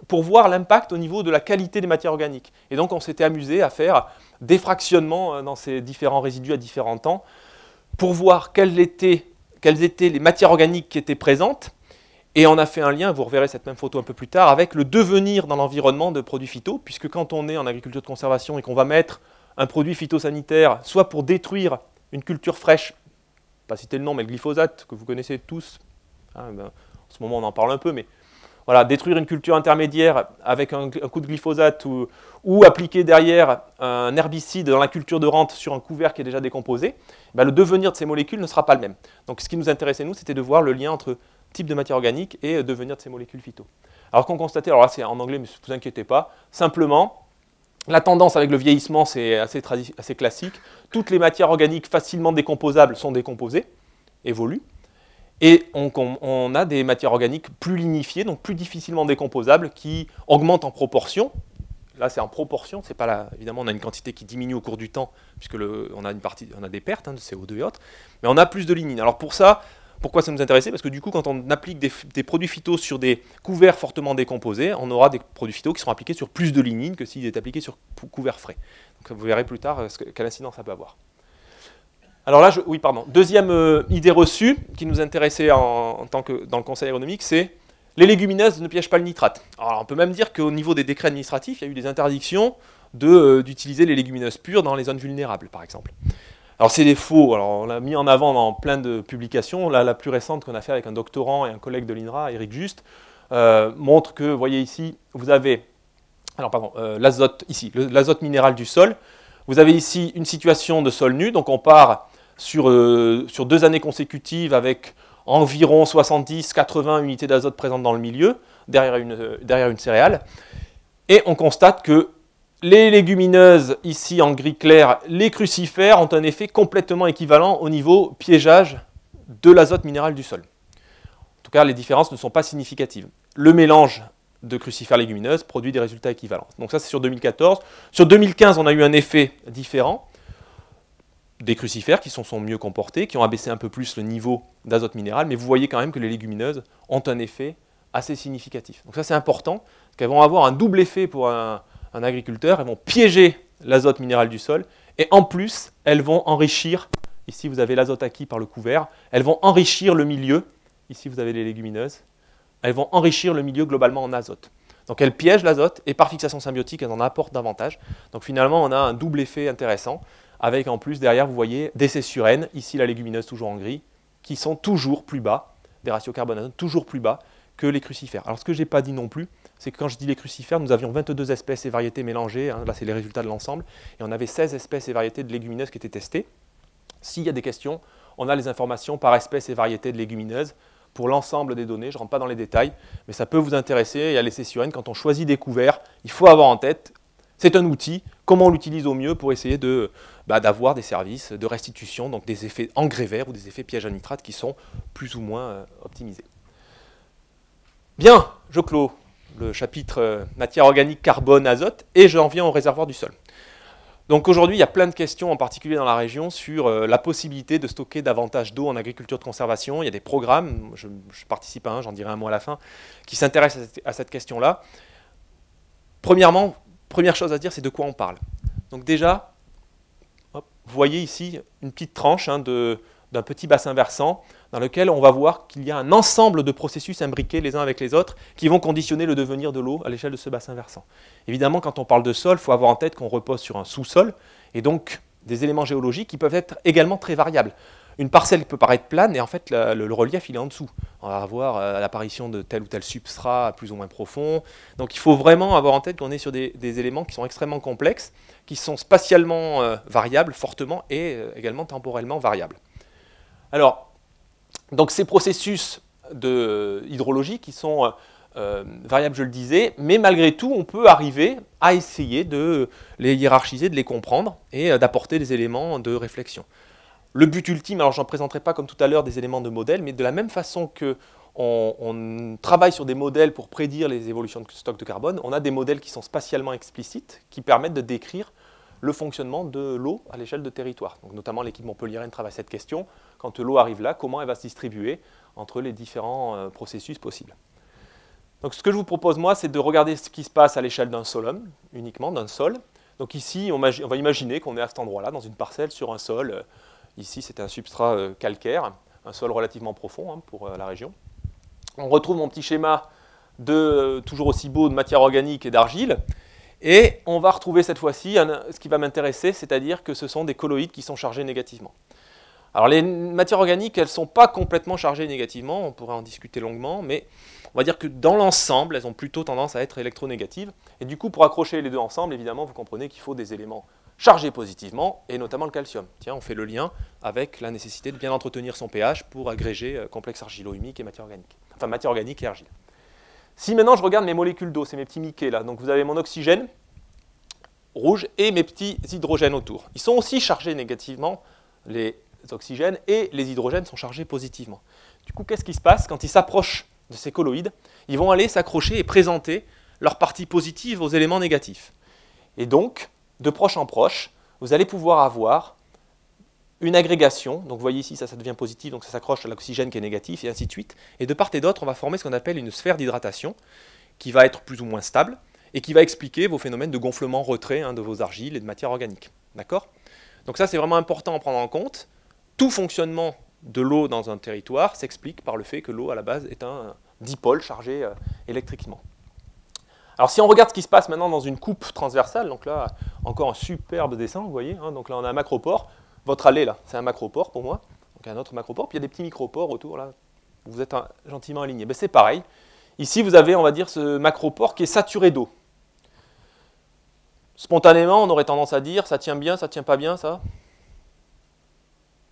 pour voir l'impact au niveau de la qualité des matières organiques. Et donc on s'était amusé à faire des fractionnements dans ces différents résidus à différents temps pour voir quelles étaient les matières organiques qui étaient présentes. Et on a fait un lien, vous reverrez cette même photo un peu plus tard, avec le devenir dans l'environnement de produits phyto, puisque quand on est en agriculture de conservation et qu'on va mettre un produit phytosanitaire, soit pour détruire une culture fraîche, pas citer le nom, mais le glyphosate, que vous connaissez tous, hein, en ce moment on en parle un peu, mais voilà, détruire une culture intermédiaire avec un coup de glyphosate ou appliquer derrière un herbicide dans la culture de rente sur un couvert qui est déjà décomposé, ben le devenir de ces molécules ne sera pas le même. Donc ce qui nous intéressait, nous, c'était de voir le lien entre type de matière organique et devenir de ces molécules phyto. Alors qu'on constatait, alors là c'est en anglais, mais ne vous inquiétez pas, simplement, la tendance avec le vieillissement, c'est assez classique. Toutes les matières organiques facilement décomposables sont décomposées, évoluent. Et on a des matières organiques plus lignifiées, donc plus difficilement décomposables, qui augmentent en proportion. Là, c'est en proportion, c'est pas là, évidemment, on a une quantité qui diminue au cours du temps, puisque on a des pertes de CO2 et autres, mais on a plus de lignine. Alors pour ça, Pourquoi ça nous intéressait? Parce que du coup, quand on applique des produits phytos sur des couverts fortement décomposés, on aura des produits phytos qui seront appliqués sur plus de lignine que s'ils étaient appliqués sur couverts frais. Donc vous verrez plus tard quelle incidence ça peut avoir. Alors là, oui, pardon. Deuxième idée reçue qui nous intéressait en tant que dans le conseil agronomique, c'est les légumineuses ne piègent pas le nitrate. Alors on peut même dire qu'au niveau des décrets administratifs, il y a eu des interdictions d'utiliser les légumineuses pures dans les zones vulnérables, par exemple. Alors c'est des faux, alors on l'a mis en avant dans plein de publications. Là, la plus récente qu'on a fait avec un doctorant et un collègue de l'INRA, Éric Juste, montre que, vous voyez ici, vous avez l'azote ici, l'azote minéral du sol. Vous avez ici une situation de sol nu, donc on part sur 2 années consécutives avec environ 70-80 unités d'azote présentes dans le milieu, derrière une céréale, et on constate que les légumineuses, ici en gris clair, les crucifères ont un effet complètement équivalent au niveau piégeage de l'azote minéral du sol. En tout cas, les différences ne sont pas significatives. Le mélange de crucifères légumineuses produit des résultats équivalents. Donc ça, c'est sur 2014. Sur 2015, on a eu un effet différent. Des crucifères qui sont mieux comportés, qui ont abaissé un peu plus le niveau d'azote minéral, mais vous voyez quand même que les légumineuses ont un effet assez significatif. Donc ça, c'est important, parce qu'elles vont avoir un double effet pour un agriculteur. Elles vont piéger l'azote minéral du sol, et en plus, elles vont enrichir, ici vous avez l'azote acquis par le couvert, elles vont enrichir le milieu, ici vous avez les légumineuses, elles vont enrichir le milieu globalement en azote. Donc elles piègent l'azote, et par fixation symbiotique, elles en apportent davantage. Donc finalement, on a un double effet intéressant, avec en plus derrière, vous voyez, des C sur N, ici la légumineuse toujours en gris, qui sont toujours plus bas, des ratios carbone-azote toujours plus bas que les crucifères. Alors ce que je n'ai pas dit non plus, c'est que quand je dis les crucifères, nous avions 22 espèces et variétés mélangées, hein, là c'est les résultats de l'ensemble, et on avait 16 espèces et variétés de légumineuses qui étaient testées. S'il y a des questions, on a les informations par espèce et variété de légumineuses pour l'ensemble des données, je ne rentre pas dans les détails, mais ça peut vous intéresser, et à l'essai sur N, quand on choisit des couverts, il faut avoir en tête, c'est un outil, comment on l'utilise au mieux pour essayer d'avoir des services de restitution, donc des effets engrais verts ou des effets piège à nitrate qui sont plus ou moins optimisés. Bien, je clôt le chapitre matière organique, carbone, azote, et j'en viens au réservoir du sol. Donc aujourd'hui, il y a plein de questions, en particulier dans la région, sur la possibilité de stocker davantage d'eau en agriculture de conservation. Il y a des programmes, je participe à un, j'en dirai un mot à la fin, qui s'intéressent à cette question-là. Premièrement, première chose à dire, c'est de quoi on parle. Donc déjà, hop, vous voyez ici une petite tranche d'un petit bassin versant dans lequel on va voir qu'il y a un ensemble de processus imbriqués les uns avec les autres qui vont conditionner le devenir de l'eau à l'échelle de ce bassin versant. Évidemment, quand on parle de sol, il faut avoir en tête qu'on repose sur un sous-sol et donc des éléments géologiques qui peuvent être également très variables. Une parcelle peut paraître plane et en fait le relief il est en dessous. On va avoir l'apparition de tel ou tel substrat plus ou moins profond. Donc il faut vraiment avoir en tête qu'on est sur des éléments qui sont extrêmement complexes, qui sont spatialement variables fortement et également temporellement variables. Alors, donc ces processus hydrologiques qui sont variables, je le disais, mais malgré tout, on peut arriver à essayer de les hiérarchiser, de les comprendre et d'apporter des éléments de réflexion. Le but ultime, alors je n'en présenterai pas comme tout à l'heure des éléments de modèle, mais de la même façon qu'on travaille sur des modèles pour prédire les évolutions de stock de carbone, on a des modèles qui sont spatialement explicites, qui permettent de décrire le fonctionnement de l'eau à l'échelle de territoire. Donc, notamment l'équipe montpelliéraine travaille cette question. Quand l'eau arrive là, comment elle va se distribuer entre les différents processus possibles. Donc ce que je vous propose moi, c'est de regarder ce qui se passe à l'échelle d'un solum, uniquement d'un sol. Donc ici, on va imaginer qu'on est à cet endroit-là, dans une parcelle sur un sol. Ici, c'est un substrat calcaire, un sol relativement profond pour la région. On retrouve mon petit schéma toujours aussi beau de matière organique et d'argile. Et on va retrouver cette fois-ci ce qui va m'intéresser, c'est-à-dire que ce sont des colloïdes qui sont chargés négativement. Alors les matières organiques, elles ne sont pas complètement chargées négativement, on pourrait en discuter longuement, mais on va dire que dans l'ensemble, elles ont plutôt tendance à être électronégatives. Et du coup, pour accrocher les deux ensemble, évidemment, vous comprenez qu'il faut des éléments chargés positivement, et notamment le calcium. Tiens, on fait le lien avec la nécessité de bien entretenir son pH pour agréger complexe argilo-humique et matière organique. Enfin, matière organique et argile. Si maintenant je regarde mes molécules d'eau, c'est mes petits Mickey là, donc vous avez mon oxygène rouge et mes petits hydrogènes autour. Ils sont aussi chargés négativement, les oxygènes, et les hydrogènes sont chargés positivement. Du coup, qu'est-ce qui se passe quand ils s'approchent de ces colloïdes? Ils vont aller s'accrocher et présenter leur partie positive aux éléments négatifs. Et donc, de proche en proche, vous allez pouvoir avoir une agrégation, donc vous voyez ici, ça devient positif, donc ça s'accroche à l'oxygène qui est négatif, et ainsi de suite. Et de part et d'autre, on va former ce qu'on appelle une sphère d'hydratation, qui va être plus ou moins stable, et qui va expliquer vos phénomènes de gonflement-retrait de vos argiles et de matière organique. D'accord ? Donc ça, c'est vraiment important à prendre en compte. Tout fonctionnement de l'eau dans un territoire s'explique par le fait que l'eau, à la base, est un dipôle chargé électriquement. Alors si on regarde ce qui se passe maintenant dans une coupe transversale, donc là, encore un superbe dessin, vous voyez, donc là on a un macropore. Votre allée, là, c'est un macropore pour moi, donc un autre macropore, puis il y a des petits micropores autour, là, vous êtes gentiment alignés. Ben, c'est pareil. Ici, vous avez, on va dire, ce macropore qui est saturé d'eau. Spontanément, on aurait tendance à dire, ça tient bien, ça tient pas bien, ça ?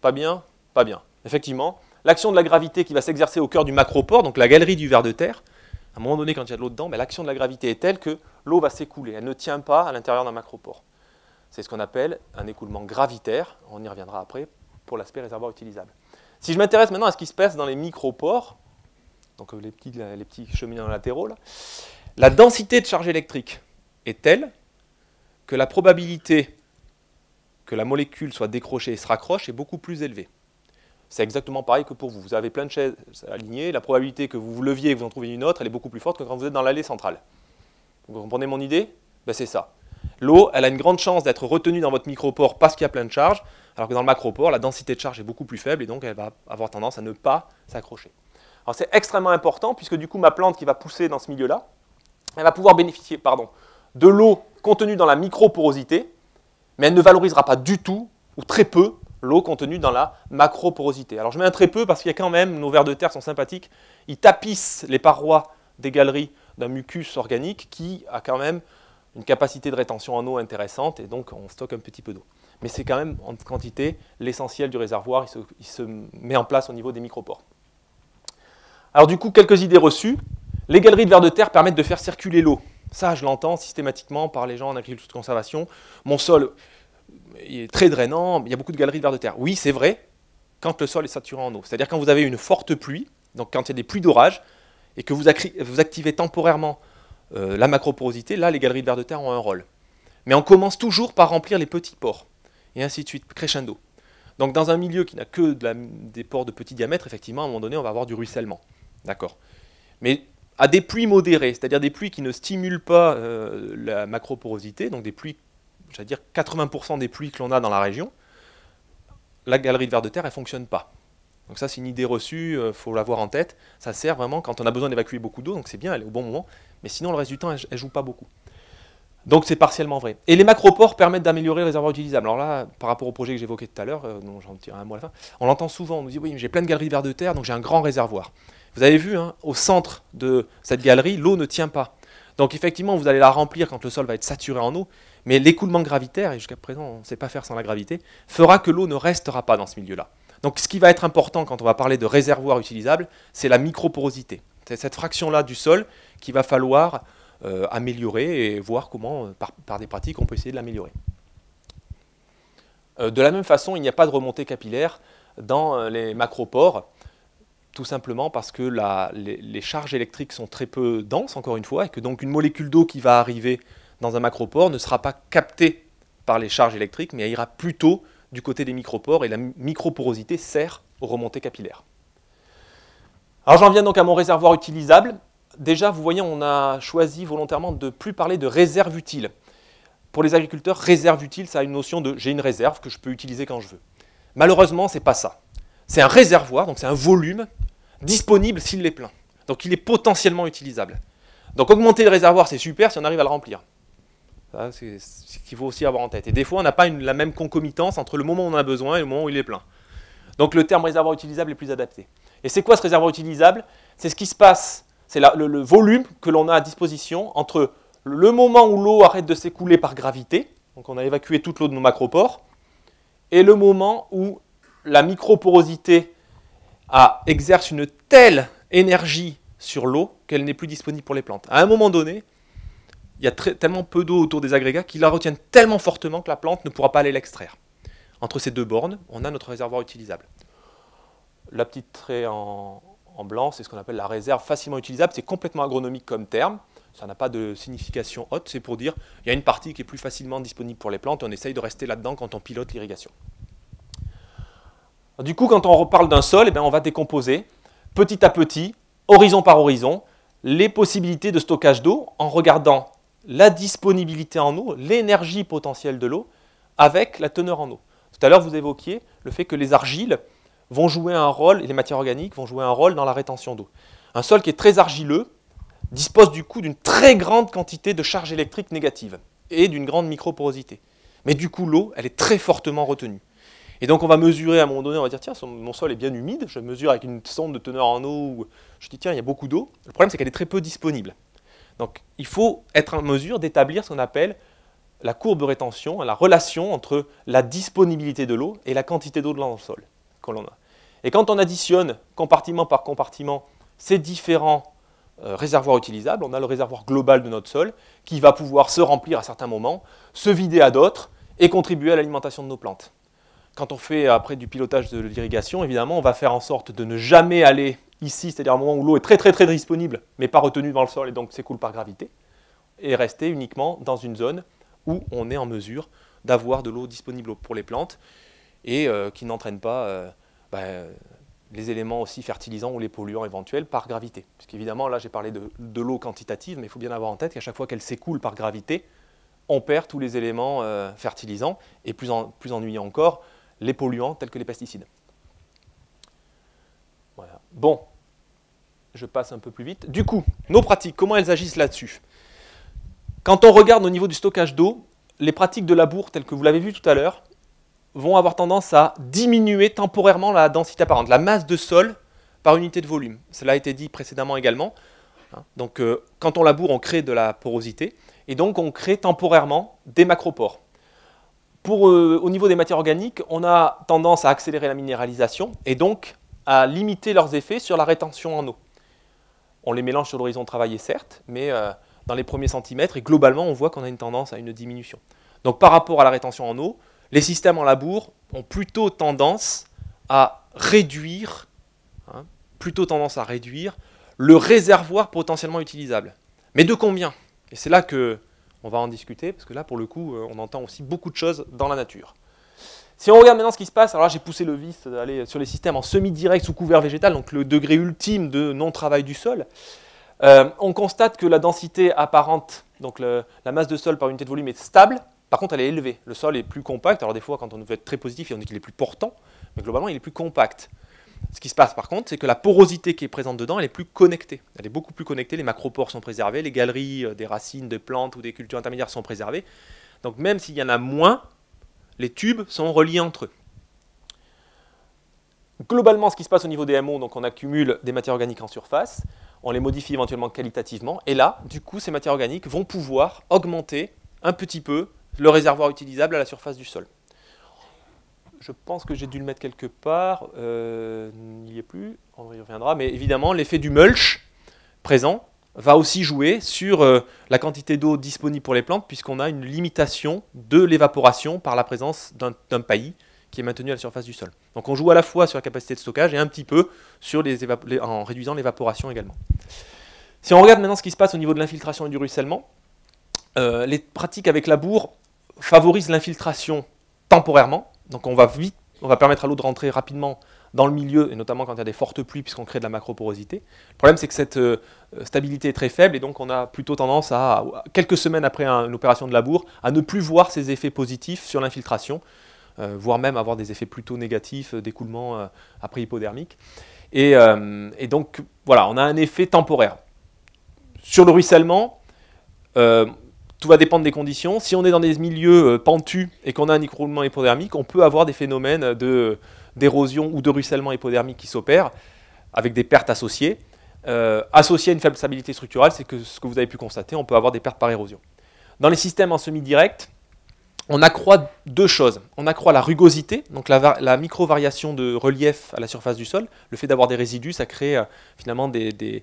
Pas bien ? Pas bien. Effectivement, l'action de la gravité qui va s'exercer au cœur du macropore, donc la galerie du ver de terre, à un moment donné, quand il y a de l'eau dedans, ben, l'action de la gravité est telle que l'eau va s'écouler. Elle ne tient pas à l'intérieur d'un macropore. C'est ce qu'on appelle un écoulement gravitaire. On y reviendra après pour l'aspect réservoir utilisable. Si je m'intéresse maintenant à ce qui se passe dans les micropores, donc les petits cheminements latéraux, là, la densité de charge électrique est telle que la probabilité que la molécule soit décrochée et se raccroche est beaucoup plus élevée. C'est exactement pareil que pour vous. Vous avez plein de chaises alignées, la probabilité que vous vous leviez et que vous en trouviez une autre, elle est beaucoup plus forte que quand vous êtes dans l'allée centrale. Vous comprenez mon idée ? Ben, c'est ça. L'eau, elle a une grande chance d'être retenue dans votre micropore parce qu'il y a plein de charges, alors que dans le macropore, la densité de charge est beaucoup plus faible et donc elle va avoir tendance à ne pas s'accrocher. Alors c'est extrêmement important puisque du coup ma plante qui va pousser dans ce milieu-là, elle va pouvoir bénéficier de l'eau contenue dans la microporosité, mais elle ne valorisera pas du tout ou très peu l'eau contenue dans la macroporosité. Alors je mets un très peu parce qu'il y a quand même, nos vers de terre sont sympathiques, ils tapissent les parois des galeries d'un mucus organique qui a quand même une capacité de rétention en eau intéressante et donc on stocke un petit peu d'eau. Mais c'est quand même en quantité l'essentiel du réservoir, il se met en place au niveau des micropores. Alors du coup, quelques idées reçues. Les galeries de vers de terre permettent de faire circuler l'eau. Ça, je l'entends systématiquement par les gens en agriculture de conservation. Mon sol est très drainant, il y a beaucoup de galeries de vers de terre. Oui, c'est vrai, quand le sol est saturé en eau. C'est-à-dire quand vous avez une forte pluie, donc quand il y a des pluies d'orage, et que vous activez temporairement la macroporosité, là, les galeries de vers de terre ont un rôle. Mais on commence toujours par remplir les petits pores, et ainsi de suite, crescendo. Donc dans un milieu qui n'a que des pores de petit diamètre, effectivement, à un moment donné, on va avoir du ruissellement. D'accord. Mais à des pluies modérées, c'est-à-dire des pluies qui ne stimulent pas la macroporosité, donc des pluies, j'allais dire 80% des pluies que l'on a dans la région, la galerie de vers de terre, elle ne fonctionne pas. Donc ça, c'est une idée reçue, il faut l'avoir en tête. Ça sert vraiment quand on a besoin d'évacuer beaucoup d'eau, donc c'est bien, elle est au bon moment, mais sinon, le reste du temps, elle ne joue pas beaucoup. Donc c'est partiellement vrai. Et les macropores permettent d'améliorer le réservoir utilisable. Alors là, par rapport au projet que j'évoquais tout à l'heure, dont j'en dirai un mot à la fin, on l'entend souvent, on nous dit oui, mais j'ai plein de galeries de vers de terre, donc j'ai un grand réservoir. Vous avez vu, au centre de cette galerie, l'eau ne tient pas. Donc effectivement, vous allez la remplir quand le sol va être saturé en eau, mais l'écoulement gravitaire, et jusqu'à présent on ne sait pas faire sans la gravité, fera que l'eau ne restera pas dans ce milieu-là. Donc ce qui va être important quand on va parler de réservoir utilisable, c'est la microporosité. C'est cette fraction-là du sol qu'il va falloir améliorer et voir comment, par des pratiques, on peut essayer de l'améliorer. De la même façon, il n'y a pas de remontée capillaire dans les macropores, tout simplement parce que les charges électriques sont très peu denses, encore une fois, et que donc une molécule d'eau qui va arriver dans un macropore ne sera pas captée par les charges électriques, mais elle ira plutôt du côté des micropores, et la microporosité sert aux remontées capillaires. Alors j'en viens donc à mon réservoir utilisable. Déjà, vous voyez, on a choisi volontairement de ne plus parler de réserve utile. Pour les agriculteurs, réserve utile, ça a une notion de « j'ai une réserve que je peux utiliser quand je veux ». Malheureusement, ce n'est pas ça. C'est un réservoir, donc c'est un volume disponible s'il est plein. Donc il est potentiellement utilisable. Donc augmenter le réservoir, c'est super si on arrive à le remplir. Ça, c'est ce qu'il faut aussi avoir en tête. Et des fois, on n'a pas la même concomitance entre le moment où on en a besoin et le moment où il est plein. Donc le terme réservoir utilisable est plus adapté. Et c'est quoi ce réservoir utilisable? C'est ce qui se passe, c'est le volume que l'on a à disposition entre le moment où l'eau arrête de s'écouler par gravité, donc on a évacué toute l'eau de nos macropores, et le moment où la microporosité exerce une telle énergie sur l'eau qu'elle n'est plus disponible pour les plantes. À un moment donné, il y a tellement peu d'eau autour des agrégats qu'ils la retiennent tellement fortement que la plante ne pourra pas aller l'extraire. Entre ces deux bornes, on a notre réservoir utilisable. La petite trait en blanc, c'est ce qu'on appelle la réserve facilement utilisable. C'est complètement agronomique comme terme. Ça n'a pas de signification haute. C'est pour dire qu'il y a une partie qui est plus facilement disponible pour les plantes et on essaye de rester là-dedans quand on pilote l'irrigation. Du coup, quand on reparle d'un sol, eh bien, on va décomposer petit à petit, horizon par horizon, les possibilités de stockage d'eau en regardant la disponibilité en eau, l'énergie potentielle de l'eau, avec la teneur en eau. Tout à l'heure, vous évoquiez le fait que les argiles vont jouer un rôle, et les matières organiques vont jouer un rôle dans la rétention d'eau. Un sol qui est très argileux dispose du coup d'une très grande quantité de charge électrique négative et d'une grande microporosité. Mais du coup, l'eau, elle est très fortement retenue. Et donc, on va mesurer à un moment donné, on va dire, tiens, mon sol est bien humide, je mesure avec une sonde de teneur en eau, où je dis, tiens, il y a beaucoup d'eau. Le problème, c'est qu'elle est très peu disponible. Donc, il faut être en mesure d'établir ce qu'on appelle la courbe de rétention, la relation entre la disponibilité de l'eau et la quantité d'eau dans le sol que l'on a. Et quand on additionne compartiment par compartiment ces différents réservoirs utilisables, on a le réservoir global de notre sol qui va pouvoir se remplir à certains moments, se vider à d'autres et contribuer à l'alimentation de nos plantes. Quand on fait après du pilotage de l'irrigation, évidemment, on va faire en sorte de ne jamais aller ici, c'est-à-dire à un moment où l'eau est très disponible, mais pas retenue dans le sol et donc s'écoule par gravité, et rester uniquement dans une zone où on est en mesure d'avoir de l'eau disponible pour les plantes et qui n'entraîne pas les éléments aussi fertilisants ou les polluants éventuels par gravité. Parce qu'évidemment, là j'ai parlé de l'eau quantitative, mais il faut bien avoir en tête qu'à chaque fois qu'elle s'écoule par gravité, on perd tous les éléments fertilisants et plus ennuyant encore, les polluants tels que les pesticides. Voilà. Bon, je passe un peu plus vite. Du coup, nos pratiques, comment elles agissent là-dessus? Quand on regarde au niveau du stockage d'eau, les pratiques de labour, telles que vous l'avez vu tout à l'heure, vont avoir tendance à diminuer temporairement la densité apparente, la masse de sol par unité de volume. Cela a été dit précédemment également. Donc, quand on laboure, on crée de la porosité, et donc on crée temporairement des macropores. Au niveau des matières organiques, on a tendance à accélérer la minéralisation, et donc à limiter leurs effets sur la rétention en eau. On les mélange sur l'horizon travaillé, certes, mais dans les premiers centimètres, et globalement, on voit qu'on a une tendance à une diminution. Donc, par rapport à la rétention en eau, les systèmes en labour ont plutôt tendance à réduire le réservoir potentiellement utilisable. Mais de combien? Et c'est là qu'on va en discuter, parce que là, pour le coup, on entend aussi beaucoup de choses dans la nature. Si on regarde maintenant ce qui se passe, alors là, j'ai poussé le vice d'aller sur les systèmes en semi-direct sous couvert végétal, donc le degré ultime de non-travail du sol. On constate que la densité apparente, donc la masse de sol par unité de volume est stable. Par contre, elle est élevée. Le sol est plus compact. Alors des fois, quand on veut être très positif, on dit qu'il est plus portant, mais globalement, il est plus compact. Ce qui se passe par contre, c'est que la porosité qui est présente dedans, elle est plus connectée. Elle est beaucoup plus connectée. Les macropores sont préservés, les galeries des racines de plantes ou des cultures intermédiaires sont préservées. Donc même s'il y en a moins, les tubes sont reliés entre eux. Globalement, ce qui se passe au niveau des MO, donc on accumule des matières organiques en surface, on les modifie éventuellement qualitativement, et là, du coup, ces matières organiques vont pouvoir augmenter un petit peu le réservoir utilisable à la surface du sol. Je pense que j'ai dû le mettre quelque part, il n'y est plus, on y reviendra, mais évidemment, l'effet du mulch présent va aussi jouer sur la quantité d'eau disponible pour les plantes, puisqu'on a une limitation de l'évaporation par la présence d'un paillis qui est maintenu à la surface du sol. Donc on joue à la fois sur la capacité de stockage et un petit peu sur en réduisant l'évaporation également. Si on regarde maintenant ce qui se passe au niveau de l'infiltration et du ruissellement, les pratiques avec labour favorisent l'infiltration temporairement. Donc on va permettre à l'eau de rentrer rapidement dans le milieu, et notamment quand il y a des fortes pluies, puisqu'on crée de la macroporosité. Le problème, c'est que cette stabilité est très faible, et donc on a plutôt tendance à, quelques semaines après une opération de labour, à ne plus voir ces effets positifs sur l'infiltration, voire même avoir des effets plutôt négatifs d'écoulement après hypodermique. Et donc, voilà, on a un effet temporaire. Sur le ruissellement, tout va dépendre des conditions. Si on est dans des milieux pentus et qu'on a un écroulement hypodermique, on peut avoir des phénomènes d'érosion ou de ruissellement hypodermique qui s'opèrent, avec des pertes associées. Associées à une faible stabilité structurelle, c'est ce que vous avez pu constater, on peut avoir des pertes par érosion. Dans les systèmes en semi-direct, on accroît deux choses. On accroît la rugosité, donc la micro-variation de relief à la surface du sol. Le fait d'avoir des résidus, ça crée finalement des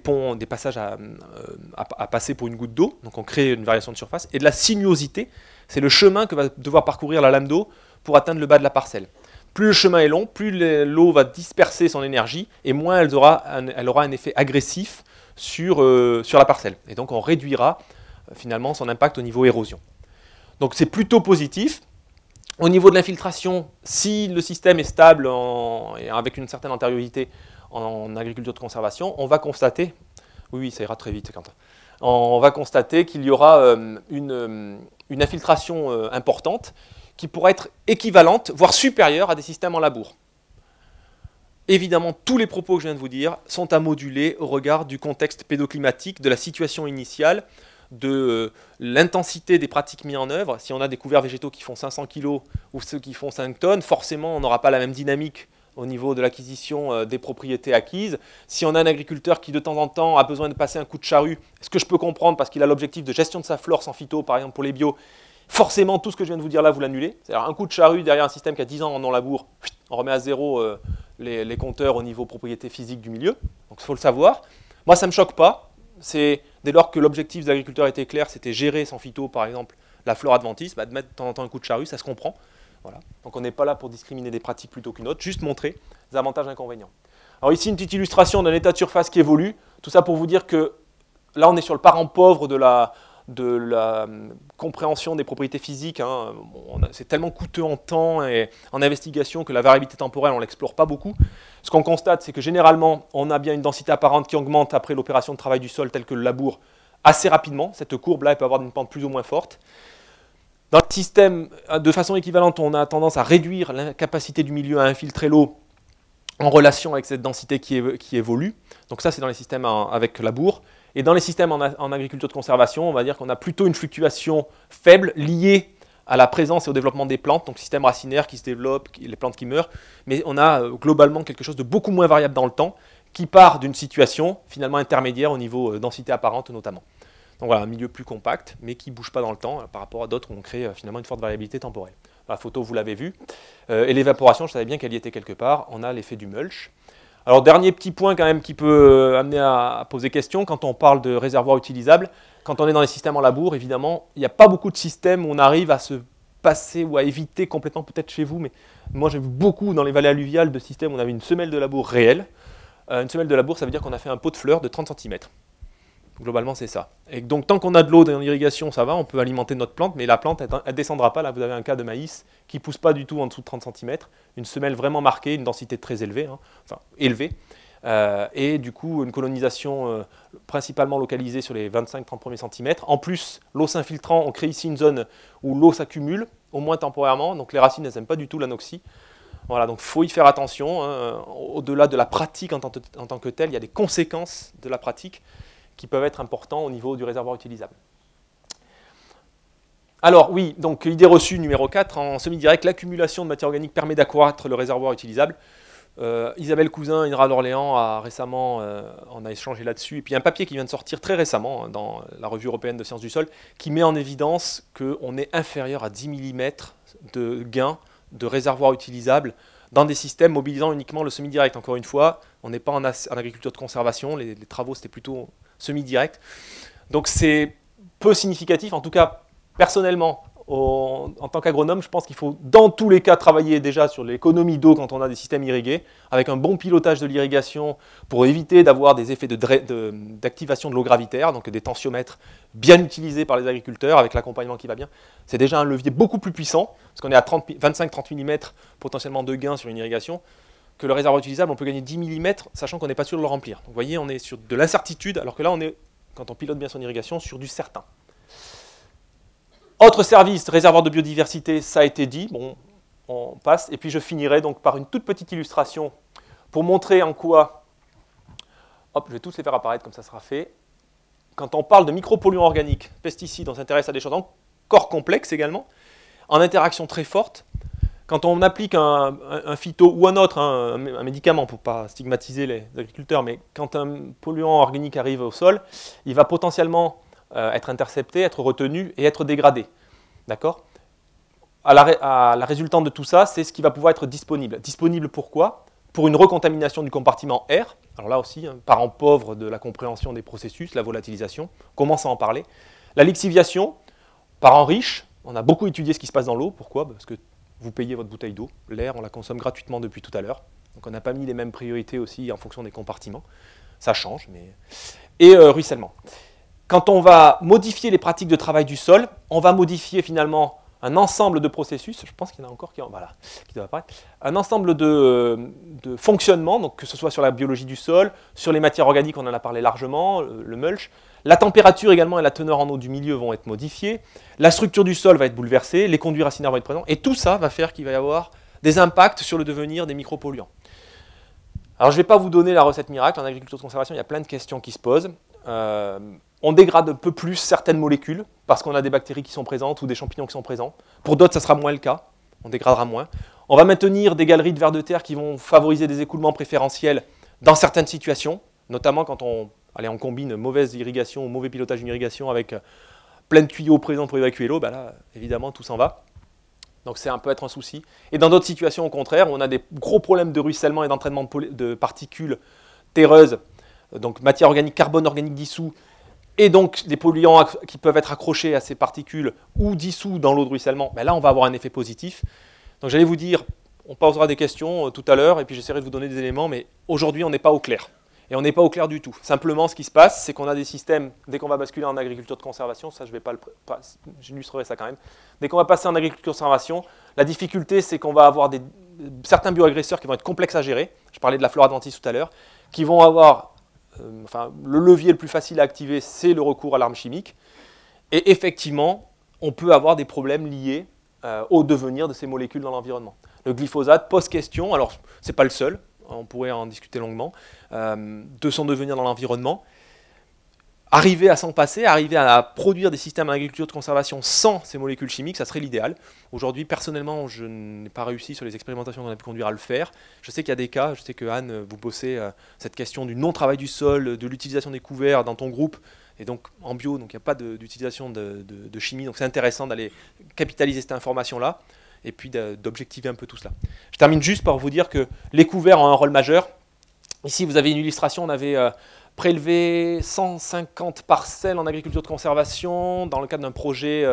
ponts, des passages à passer pour une goutte d'eau. Donc on crée une variation de surface. Et de la sinuosité, c'est le chemin que va devoir parcourir la lame d'eau pour atteindre le bas de la parcelle. Plus le chemin est long, plus l'eau va disperser son énergie, et moins elle aura un effet agressif sur la parcelle. Et donc on réduira finalement son impact au niveau érosion. Donc c'est plutôt positif. Au niveau de l'infiltration, si le système est stable et avec une certaine antériorité en agriculture de conservation, on va constater, oui, ça ira très vite, Quentin, on va constater qu'il y aura une infiltration importante qui pourra être équivalente, voire supérieure à des systèmes en labour. Évidemment, tous les propos que je viens de vous dire sont à moduler au regard du contexte pédoclimatique, de la situation initiale, de l'intensité des pratiques mises en œuvre. Si on a des couverts végétaux qui font 500 kg ou ceux qui font 5 tonnes, forcément on n'aura pas la même dynamique au niveau de l'acquisition des propriétés acquises. Si on a un agriculteur qui de temps en temps a besoin de passer un coup de charrue, ce que je peux comprendre parce qu'il a l'objectif de gestion de sa flore sans phyto, par exemple pour les bio, forcément tout ce que je viens de vous dire là, vous l'annulez. C'est-à-dire un coup de charrue derrière un système qui a 10 ans en non-labour, on remet à zéro les compteurs au niveau propriété physique du milieu. Donc il faut le savoir. Moi ça ne me choque pas. C'est dès lors que l'objectif de l'agriculteur était clair, c'était gérer sans phyto, par exemple, la flore adventice, de mettre de temps en temps un coup de charrue, ça se comprend. Voilà. Donc on n'est pas là pour discriminer des pratiques plutôt qu'une autre, juste montrer les avantages et inconvénients. Alors ici, une petite illustration d'un état de surface qui évolue. Tout ça pour vous dire que là, on est sur le parent pauvre de la compréhension des propriétés physiques. Hein. C'est tellement coûteux en temps et en investigation que la variabilité temporelle, on ne l'explore pas beaucoup. Ce qu'on constate, c'est que généralement, on a bien une densité apparente qui augmente après l'opération de travail du sol, telle que le labour, assez rapidement. Cette courbe-là, elle peut avoir une pente plus ou moins forte. Dans le système, de façon équivalente, on a tendance à réduire la capacité du milieu à infiltrer l'eau en relation avec cette densité qui évolue. Donc ça, c'est dans les systèmes avec labour. Et dans les systèmes en agriculture de conservation, on va dire qu'on a plutôt une fluctuation faible liée à la présence et au développement des plantes, donc système racinaire qui se développe, les plantes qui meurent, mais on a globalement quelque chose de beaucoup moins variable dans le temps, qui part d'une situation finalement intermédiaire au niveau densité apparente notamment. Donc voilà, un milieu plus compact, mais qui ne bouge pas dans le temps par rapport à d'autres où on crée finalement une forte variabilité temporelle. La photo, vous l'avez vu. Et l'évaporation, je savais bien qu'elle y était quelque part. On a l'effet du mulch. Alors, dernier petit point quand même qui peut amener à poser question, quand on parle de réservoirs utilisables, quand on est dans les systèmes en labour, évidemment, il n'y a pas beaucoup de systèmes où on arrive à se passer ou à éviter complètement, peut-être chez vous, mais moi j'ai vu beaucoup dans les vallées alluviales de systèmes où on avait une semelle de labour réelle. Une semelle de labour, ça veut dire qu'on a fait un pot de fleurs de 30 cm. Globalement, c'est ça. Et donc, tant qu'on a de l'eau dans l'irrigation, ça va, on peut alimenter notre plante, mais la plante, elle ne descendra pas. Là, vous avez un cas de maïs qui ne pousse pas du tout en dessous de 30 cm. Une semelle vraiment marquée, une densité très élevée, hein, enfin élevée. Et du coup, une colonisation principalement localisée sur les 25-30 premiers centimètres. En plus, l'eau s'infiltrant, on crée ici une zone où l'eau s'accumule, au moins temporairement. Donc, les racines, elles n'aiment pas du tout l'anoxie. Voilà, donc il faut y faire attention. Hein. Au-delà de la pratique en tant que telle, il y a des conséquences de la pratique qui peuvent être importants au niveau du réservoir utilisable. Alors oui, donc idée reçue numéro 4, en semi-direct, l'accumulation de matière organique permet d'accroître le réservoir utilisable. Isabelle Cousin, INRA d'Orléans, on a échangé là-dessus. Et puis il y a un papier qui vient de sortir très récemment dans la revue européenne de sciences du sol qui met en évidence qu'on est inférieur à 10 mm de gain de réservoir utilisable dans des systèmes mobilisant uniquement le semi-direct. Encore une fois, on n'est pas en agriculture de conservation, les travaux c'était plutôt semi-direct. Donc c'est peu significatif, en tout cas personnellement, en tant qu'agronome, je pense qu'il faut dans tous les cas travailler déjà sur l'économie d'eau quand on a des systèmes irrigués, avec un bon pilotage de l'irrigation pour éviter d'avoir des effets d'activation de l'eau gravitaire, donc des tensiomètres bien utilisés par les agriculteurs avec l'accompagnement qui va bien. C'est déjà un levier beaucoup plus puissant, parce qu'on est à 25-30 mm potentiellement de gain sur une irrigation, que le réservoir utilisable, on peut gagner 10 mm, sachant qu'on n'est pas sûr de le remplir. Donc vous voyez, on est sur de l'incertitude, alors que là, on est, quand on pilote bien son irrigation, sur du certain. Autre service, réservoir de biodiversité, ça a été dit, bon, on passe. Et puis je finirai donc par une toute petite illustration pour montrer en quoi, hop, je vais tous les faire apparaître comme ça sera fait. Quand on parle de micropolluants organiques, pesticides, on s'intéresse à des choses encore complexes également, en interaction très forte. Quand on applique un phyto ou un autre, un médicament, pour ne pas stigmatiser les agriculteurs, mais quand un polluant organique arrive au sol, il va potentiellement être intercepté, être retenu et être dégradé. D'accord ? À la résultante de tout ça, c'est ce qui va pouvoir être disponible. Disponible pourquoi ? Pour une recontamination du compartiment air. Alors là aussi, parent pauvre de la compréhension des processus, la volatilisation, on commence à en parler. La lixiviation, parent riche, on a beaucoup étudié ce qui se passe dans l'eau. Pourquoi ? Parce que vous payez votre bouteille d'eau. L'air, on la consomme gratuitement depuis tout à l'heure. Donc on n'a pas mis les mêmes priorités aussi en fonction des compartiments. Ça change, mais... Et ruissellement. Quand on va modifier les pratiques de travail du sol, on va modifier finalement un ensemble de processus, je pense qu'il y en a encore qui doivent apparaître, un ensemble de fonctionnements, donc que ce soit sur la biologie du sol, sur les matières organiques, on en a parlé largement, le mulch, la température également et la teneur en eau du milieu vont être modifiées, la structure du sol va être bouleversée, les conduits racinaires vont être présents, et tout ça va faire qu'il va y avoir des impacts sur le devenir des micropolluants. Alors je ne vais pas vous donner la recette miracle, en agriculture de conservation il y a plein de questions qui se posent. On dégrade un peu plus certaines molécules, parce qu'on a des bactéries qui sont présentes ou des champignons qui sont présents. Pour d'autres, ça sera moins le cas, on dégradera moins. On va maintenir des galeries de vers de terre qui vont favoriser des écoulements préférentiels dans certaines situations, notamment quand on combine mauvaise irrigation ou mauvais pilotage d'une irrigation avec plein de tuyaux présents pour évacuer l'eau, là, évidemment, tout s'en va. Donc ça peut être un souci. Et dans d'autres situations, au contraire, où on a des gros problèmes de ruissellement et d'entraînement de particules terreuses, donc matière organique, carbone organique dissous, et donc des polluants qui peuvent être accrochés à ces particules ou dissous dans l'eau de ruissellement, là on va avoir un effet positif. Donc j'allais vous dire, on posera des questions tout à l'heure, et puis j'essaierai de vous donner des éléments, mais aujourd'hui on n'est pas au clair. Et on n'est pas au clair du tout. Simplement, ce qui se passe, c'est qu'on a des systèmes, dès qu'on va basculer en agriculture de conservation, ça je vais pas j'illustrerai ça quand même, dès qu'on va passer en agriculture de conservation, la difficulté c'est qu'on va avoir certains bioagresseurs qui vont être complexes à gérer, je parlais de la flore adventice tout à l'heure, qui vont avoir le levier le plus facile à activer, c'est le recours à l'arme chimique. Et effectivement, on peut avoir des problèmes liés au devenir de ces molécules dans l'environnement. Le glyphosate pose question, alors ce n'est pas le seul, on pourrait en discuter longuement, de son devenir dans l'environnement. Arriver à s'en passer, arriver à produire des systèmes d'agriculture de conservation sans ces molécules chimiques, ça serait l'idéal. Aujourd'hui, personnellement, je n'ai pas réussi sur les expérimentations qu'on a pu conduire à le faire. Je sais qu'il y a des cas, je sais que Anne, vous bossez cette question du non-travail du sol, de l'utilisation des couverts dans ton groupe, et donc en bio, donc il n'y a pas d'utilisation de chimie, donc c'est intéressant d'aller capitaliser cette information-là, et puis d'objectiver un peu tout cela. Je termine juste par vous dire que les couverts ont un rôle majeur. Ici, vous avez une illustration, on avait prélevé 150 parcelles en agriculture de conservation dans le cadre d'un projet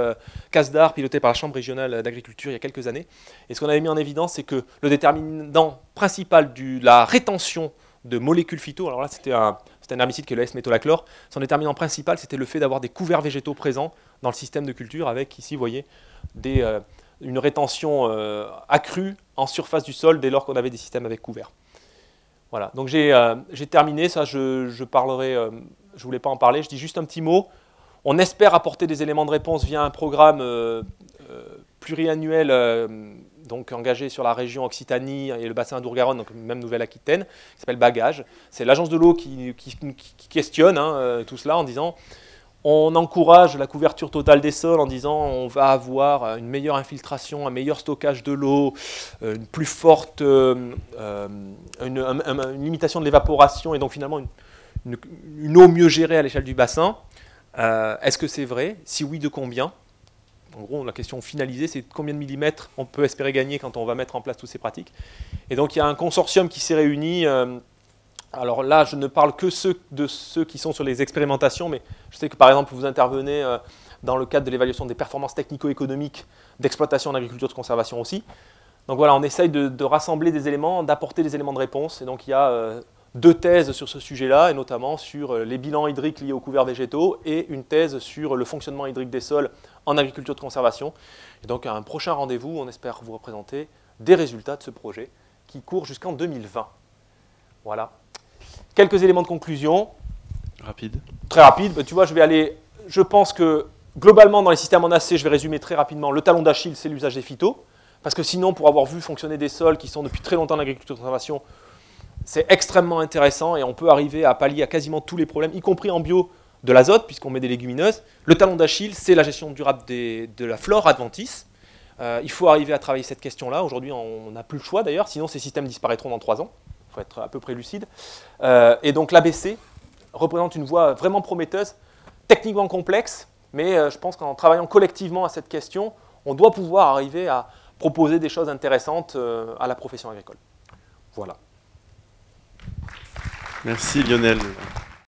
CASDAR piloté par la Chambre régionale d'agriculture il y a quelques années. Et ce qu'on avait mis en évidence, c'est que le déterminant principal de la rétention de molécules phyto, alors là c'était un herbicide qui est le S-métolachlore, son déterminant principal c'était le fait d'avoir des couverts végétaux présents dans le système de culture avec ici, vous voyez, une rétention accrue en surface du sol dès lors qu'on avait des systèmes avec couverts. Voilà, donc j'ai terminé, ça je parlerai, je ne voulais pas en parler, je dis juste un petit mot. On espère apporter des éléments de réponse via un programme pluriannuel donc engagé sur la région Occitanie et le bassin d'Ourgaronne, donc même Nouvelle-Aquitaine, qui s'appelle Bagage. C'est l'agence de l'eau qui questionne tout cela en disant on encourage la couverture totale des sols en disant on va avoir une meilleure infiltration, un meilleur stockage de l'eau, une plus forte une limitation de l'évaporation et donc finalement une eau mieux gérée à l'échelle du bassin. Est-ce que c'est vrai? Si oui, de combien? En gros, la question finalisée, c'est combien de millimètres on peut espérer gagner quand on va mettre en place toutes ces pratiques. Et donc il y a un consortium qui s'est réuni. Alors là, je ne parle que de ceux qui sont sur les expérimentations, mais je sais que par exemple, vous intervenez dans le cadre de l'évaluation des performances technico-économiques d'exploitation en agriculture de conservation aussi. Donc voilà, on essaye de rassembler des éléments, d'apporter des éléments de réponse. Et donc il y a 2 thèses sur ce sujet-là, et notamment sur les bilans hydriques liés aux couverts végétaux, et une thèse sur le fonctionnement hydrique des sols en agriculture de conservation. Et donc à un prochain rendez-vous, on espère vous représenter des résultats de ce projet qui court jusqu'en 2020. Voilà. Quelques éléments de conclusion. Rapide. Très rapide. Tu vois, je pense que globalement, dans les systèmes en AC, je vais résumer très rapidement. Le talon d'Achille, c'est l'usage des phytos. Parce que sinon, pour avoir vu fonctionner des sols qui sont depuis très longtemps en agriculture de conservation, c'est extrêmement intéressant et on peut arriver à pallier à quasiment tous les problèmes, y compris en bio, de l'azote, puisqu'on met des légumineuses. Le talon d'Achille, c'est la gestion durable de la flore adventice. Il faut arriver à travailler cette question-là. Aujourd'hui, on n'a plus le choix d'ailleurs, sinon ces systèmes disparaîtront dans 3 ans. Il faut être à peu près lucide. Et donc l'ABC représente une voie vraiment prometteuse, techniquement complexe, mais je pense qu'en travaillant collectivement à cette question, on doit pouvoir arriver à proposer des choses intéressantes à la profession agricole. Voilà. Merci Lionel.